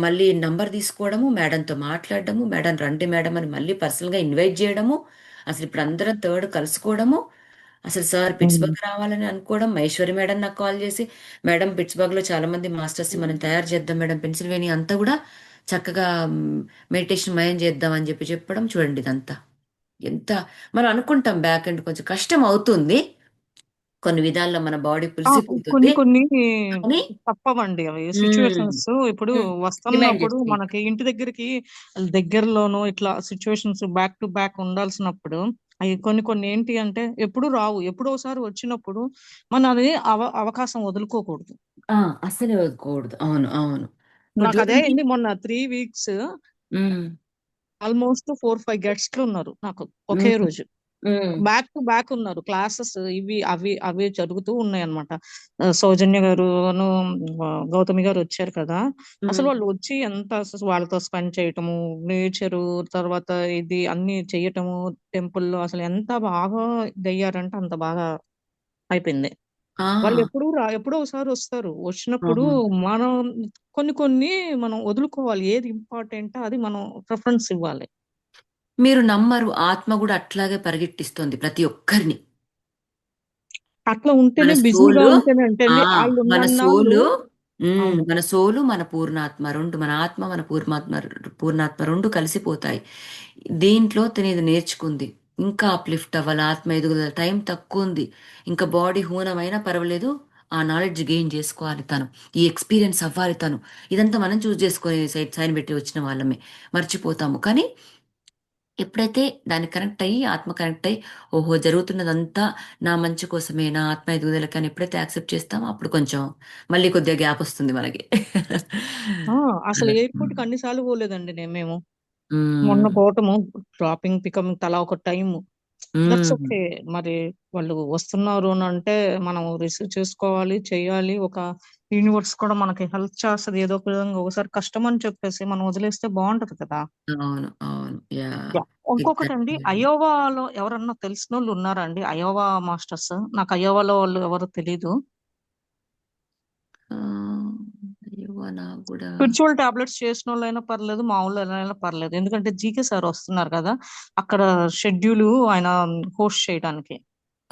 మళ్ళీ నంబర్ తీసుకోవడము, మేడంతో మాట్లాడడము, మేడం రండి మేడం అని మళ్ళీ పర్సనల్‌గా ఇన్వైట్ చేయడము. అసలిప్పుడు అందరం థర్డ్ కలుసుకోవడము. అసలు సార్ హ్మ్. పిట్స్‌బర్గ్ రావాలని అనుకోవడం. మహేశ్వరి మేడం నాకు కాల్ చేసి, మేడం పిట్స్‌బర్గ్‌లో చాలా మంది మాస్టర్స్‌ని మనం తయారు చేద్దాం మేడం. పెన్సిల్వేనియా అంతా కూడా చక్కగా మెడిటేషన్ మయం చేద్దాం అని చెప్పి చెప్పడం చూడండి ఇదంతా. ఎంత మనం అనుకుంటాం బ్యాక్ ఎండ్ కొంచెం కష్టం అవుతుంది. కొన్ని విధాల్లో మన బాడీ కొన్ని పులిసిపోతుంది. కొన్ని కానీ తప్పవండి అవి హ్మ్. సిచ్యువేషన్స్. ఇప్పుడు హ్మ్. డిమాండ్ వస్తున్నప్పుడు చేస్తాయి. మనకి ఇంటి దగ్గరికి దగ్గరలోనో ఇట్లా సిచ్యువేషన్స్ బ్యాక్ టు బ్యాక్ ఉండాల్సినప్పుడు అవి కొన్ని కొన్ని ఏంటి అంటే ఎప్పుడు రావు. ఎప్పుడో ఒకసారి వచ్చినప్పుడు మనం అది అవకాశం వదులుకోకూడదు. ఆ! అస్సలే వదులుకోకూడదు. అవును. అవును. ఇప్పుడు నాకు అదే చూడండి. అయింది మొన్న 3 వీక్స్. హ్మ్. ఆల్మోస్ట్ 4-5 గెస్ట్లు ఉన్నారు నాకు ఒకే హ్మ్. రోజు. హ్మ్. బ్యాక్ టు బ్యాక్ ఉన్నారు. క్లాసెస్ ఇవి అవి అవి జరుగుతూ ఉన్నాయన్నమాట. సౌజన్య గారును, గౌతమి గారు వచ్చారు కదా! అసలు హ్మ్. వాళ్ళు వచ్చి ఎంత వాళ్ళతో స్పెండ్ చేయటము, నేచరు, తర్వాత ఇది అన్నీ చెయ్యటము, టెంపుల్‌లో అసలు ఎంత బాగా ఇదయ్యారంటే అంత బాగా అయిపోయింది. వాళ్ళు ఆ! ఎప్పుడో ఒకసారి వస్తారు. వచ్చినప్పుడు అవును. మనం కొన్ని కొన్ని మనం వదులుకోవాలి. ఏది ఇంపార్టెంటో అది మనం ప్రిఫరెన్స్ ఇవ్వాలి. మీరు నమ్మరు. ఆత్మ గూడా అట్లాగే పరిగెట్టిస్తోంది ప్రతి ఒక్కరిని. అట్లా మన ఉంటేనే బిజీగా సోలు ఉంటేనే అంటే ఆ! అండి మన ఆళ్ళున్నన్నాళ్ళు సోలు అవును. మన సోలు, మన పూర్ణాత్మ 2 మన ఆత్మ, మన పూర్ణాత్మ 2 కలిసిపోతాయి. దీంట్లో తినేది నేర్చుకుంది. ఇంకా అప్‌లిఫ్ట్ అవ్వాలి. ఆత్మ ఎదుగుదల టైం తక్కువుంది. ఇంకా బాడీ హూనమైనా పర్వాలేదు. ఆ నాలెడ్జ్ గెయిన్ జేసుకోవాలి తను. ఈ ఎక్స్‌పీరియన్స్ అవ్వాలి తను. ఇదంతా మనం చూజ్ చేసుకొని సైన్ పెట్టి వచ్చిన వాళ్ళమే. మర్చిపోతాము. కానీ ఎప్పుడైతే దానికి కనెక్ట్ అయ్యి, ఆత్మ కనెక్ట్ అయ్యి, ఓహో! జరుగుతున్నదంతా నా మంచి కోసమే, నా ఆత్మ ఎదుగుదలకి అని ఎప్పుడైతే యాక్సెప్ట్ చేస్తామో, అప్పుడు కొంచెం మళ్ళీ కొద్దిగా గ్యాపొస్తుంది మనకి. ఆ! అసలు అలా. ఎయిర్‌పోర్ట్‌కి అన్ని సార్లు పోలేదండి మేము. మొన్న హ్మ్. పోవటము, డ్రాపింగ్, పికప్ తలా ఒక టైము. దట్స్ హ్మ్. ఓకే. మరి వాళ్ళు వస్తున్నారు అనంటే మనం రిసీవ్ చేసుకోవాలి, చేయాలి. ఒక యూనివర్స్ కూడా మనకి హెల్ప్ చేస్తది ఏదో ఒక విధంగా. ఒకసారి కష్టం అని చెప్పేసి మనం వదిలేస్తే బావుంటది కదా! అవును. అవును. యాహ్! యాహ్! ఇంకొకటండి ఎగ్జాక్ట్‌లీ అండి. అయోవాలో ఎవరన్నా తెలిసినోళ్ళు ఉన్నారా అండి? Iowa masters. నాకు అయోవాలో వాళ్ళు ఎవరో తెలీదు. ఆహ్, అయ్యో! నాకు గూడా స్పిరిచువల్ టాబ్లెట్స్ చేసినోళ్ళైనా పర్లేదు. మామూలోళ్ళైనా పర్లేదు. ఎందుకంటే జీకే సార్ వస్తున్నారు కదా! అక్కడ షెడ్యూలు ఆయన హోస్ట్ చేయడానికి.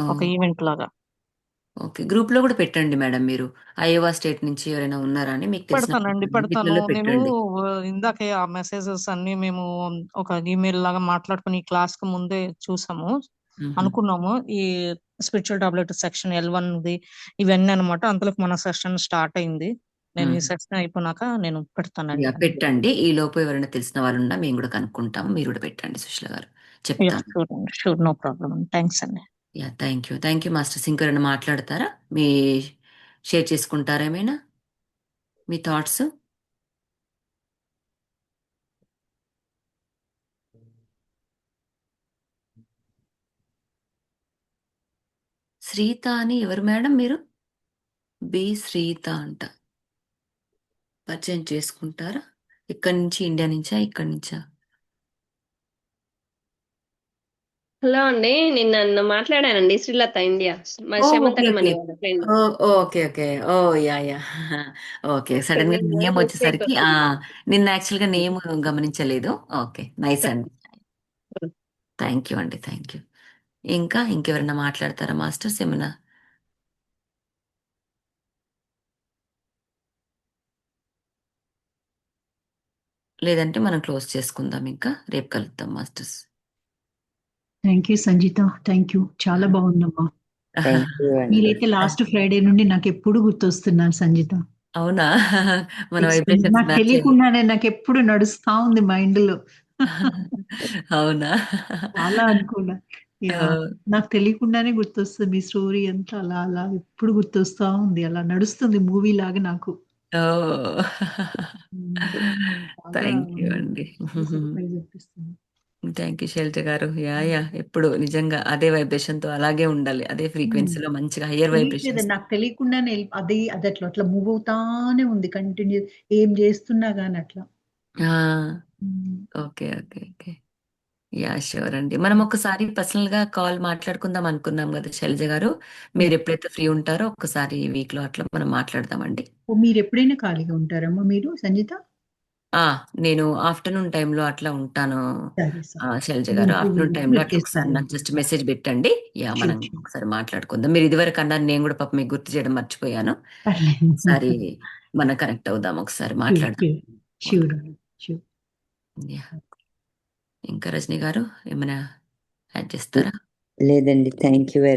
ఒక ఓహ్! ఈవెంట్ లాగా. ఓకే. గ్రూప్‌లో గూడా పెట్టండి మేడం మీరు. అయోవా స్టేట్ నుంచి ఎవరైనా ఉన్నారా అని మీకు తెలిసిన పెడతానండి. పెడతాను. గ్రూప్‌లలో నేను పెట్టండి. ఇందాకే ఆ మెసేజెస్ అన్నీ మేము ఒక ఈమెయిల్ లాగా మాట్లాడుకొని ఈ క్లాస్‌కి ముందే చూసాము. హుహు. అనుకున్నాము. ఈ స్పిరిచువల్ టాబ్లెట్ సెక్షన్ L1ది ఇవన్నీ అన్నమాట. అంతలోకి మన సెషన్ స్టార్ట్ అయింది. నేను ఈ హ్మ్. సెషన్ అయిపోయినాక నేను పెడతానండి. యాహ్! పెట్టండి. ఈలోపు ఎవరైనా తెలిసిన వాళ్ళున్నా మేము గూడా కనుక్కుంటాము. మీరు గూడా పెట్టండి సుశీల గారు. యాహ్! చెప్తాను. షూర్ అండి. షూర్. నో ప్రాబ్లమ్ అండి. థాంక్స్ అండి. Yeah! Thank you. Thank you masters. ఇంకెవరైనా మాట్లాడతారా? మీ షేర్ చేసుకుంటారా ఏమైనా? మీ థాట్స్? శ్రీత అని ఎవరు మేడం మీరు? శ్రీత అంట. పరిచయం చేసుకుంటారా? ఇక్కడి నుంచి ఇండియా నుంచా? ఇక్కడి నుంచా? హలో అండి. నిన్న మాట్లాడానండి శ్రీలత ఇండియా. మా ఓహ్! ఓకే. ఓకే. శమంతకమణి వాళ్ళ ఫ్రెండ్. ఓకే. ఓకే. ఓహ్! యాహ్! యాహ్! ఓకే. సడెన్‌గా నేను నేమ్ మిస్టేక్ వచ్చేసరికి వచ్చింది. నిన్న యాక్చువల్‌గా నేమ్ గమనించలేదు. ఓకే. నైస్ అండి. థాంక్ యూ అండి. Thank you. ఇంకా ఇంకెవరైనా మాట్లాడతారా మాస్టర్స్ ఏమన్నా? లేదంటే మనం క్లోజ్ చేసుకుందాం ఇంకా. రేపు కలుద్దాం masters. Thank you Sanjitha. Thank you. చాలా బాగుందమ్మా. థాంక్ యూ అండి. మీరైతే లాస్ట్ ఫ్రైడే నుండి నాకు ఎప్పుడు గుర్తొస్తున్నారు సంజిత. అవునా? మన ఎక్స్‌పీరియన్స్ వైబ్రేషన్స్ నాకు మ్యాచ్ అయ్యాయి. తెలియకుండానే నాకు ఎప్పుడు నడుస్తా ఉంది మైండ్‌లో. అవునా? చాలా అనుకున్నా. యాహ్! ఓహ్! నాకు తెలియకుండానే గుర్తొస్తుంది మీ స్టోరీ అంతా అలా అలా ఎప్పుడు గుర్తొస్తా ఉంది. అలా నడుస్తుంది మూవీ లాగా నాకు. ఓహ్! హ్మ్. బాగా థాంక్ యూ అండి. చాలా సర్ప్రైజ్ అనిపిస్తుంది. థాంక్ యూ శైలజ గారు. యాహ్! ఎప్పుడు నిజంగా అదే వైబ్రేషన్‌తో అలాగే ఉండాలి. అదే హ్మ్. ఫ్రీక్వెన్సీలో మంచిగా హయ్యర్ తెలియట్లేదు. వైబ్రేషన్స్. నాకు తెలియకుండానే అది అట్లా మూవ్ అవుతానే ఉంది కంటిన్యూ ఏం చేస్తున్నా గాని అట్లా. ఆ! హ్మ్. Okay. Okay. Okay. Yeah! Sure అండి. మనం ఒక్కసారి పర్సనల్‌గా కాల్ మాట్లాడుకుందాం అనుకున్నాం గదా! శైలజ గారు. యాహ్! మీరెప్పుడైతే ఫ్రీ ఉంటారో ఒక్కసారి ఈ వీక్‌లో అట్లా మనం మాట్లాడదామండి. ఓహ్! మీరెప్పుడైనా ఖాళీగా ఉంటారమ్మా మీరు సంగీత? ఆ! నేను ఆఫ్టర్‌నూన్ టైమ్‌లో అట్లా ఉంటాను. సరే. సరే. శైలజ అది గారు ఇంప్రూవ్ ఆఫ్టర్‌నూన్ అయినప్పుడు టైమ్‌లో అట్లా ఒకసారి వచ్చేస్తాను. నాకు జస్ట్ మెసేజ్ పెట్టండి. యాహ్! మనం షూర్. షూర్. ఒకసారి మాట్లాడుకుందాం. మీరు ఇదివరకు అన్నారు నేను గూడా పాపం మీకు గుర్తు చేయడం మర్చిపోయాను. పర్లేదు. ఒకసారి మనం కనెక్ట్ అవుదాం. ఒకసారి షూర్. మాట్లాడదాం. షూర్. ఓకే. షూర్ అండి. షూర్. యాహ్! ఇంకా రజని గారు ఏమైనా యాడ్ చేస్తారా? లేదండి. Thank you very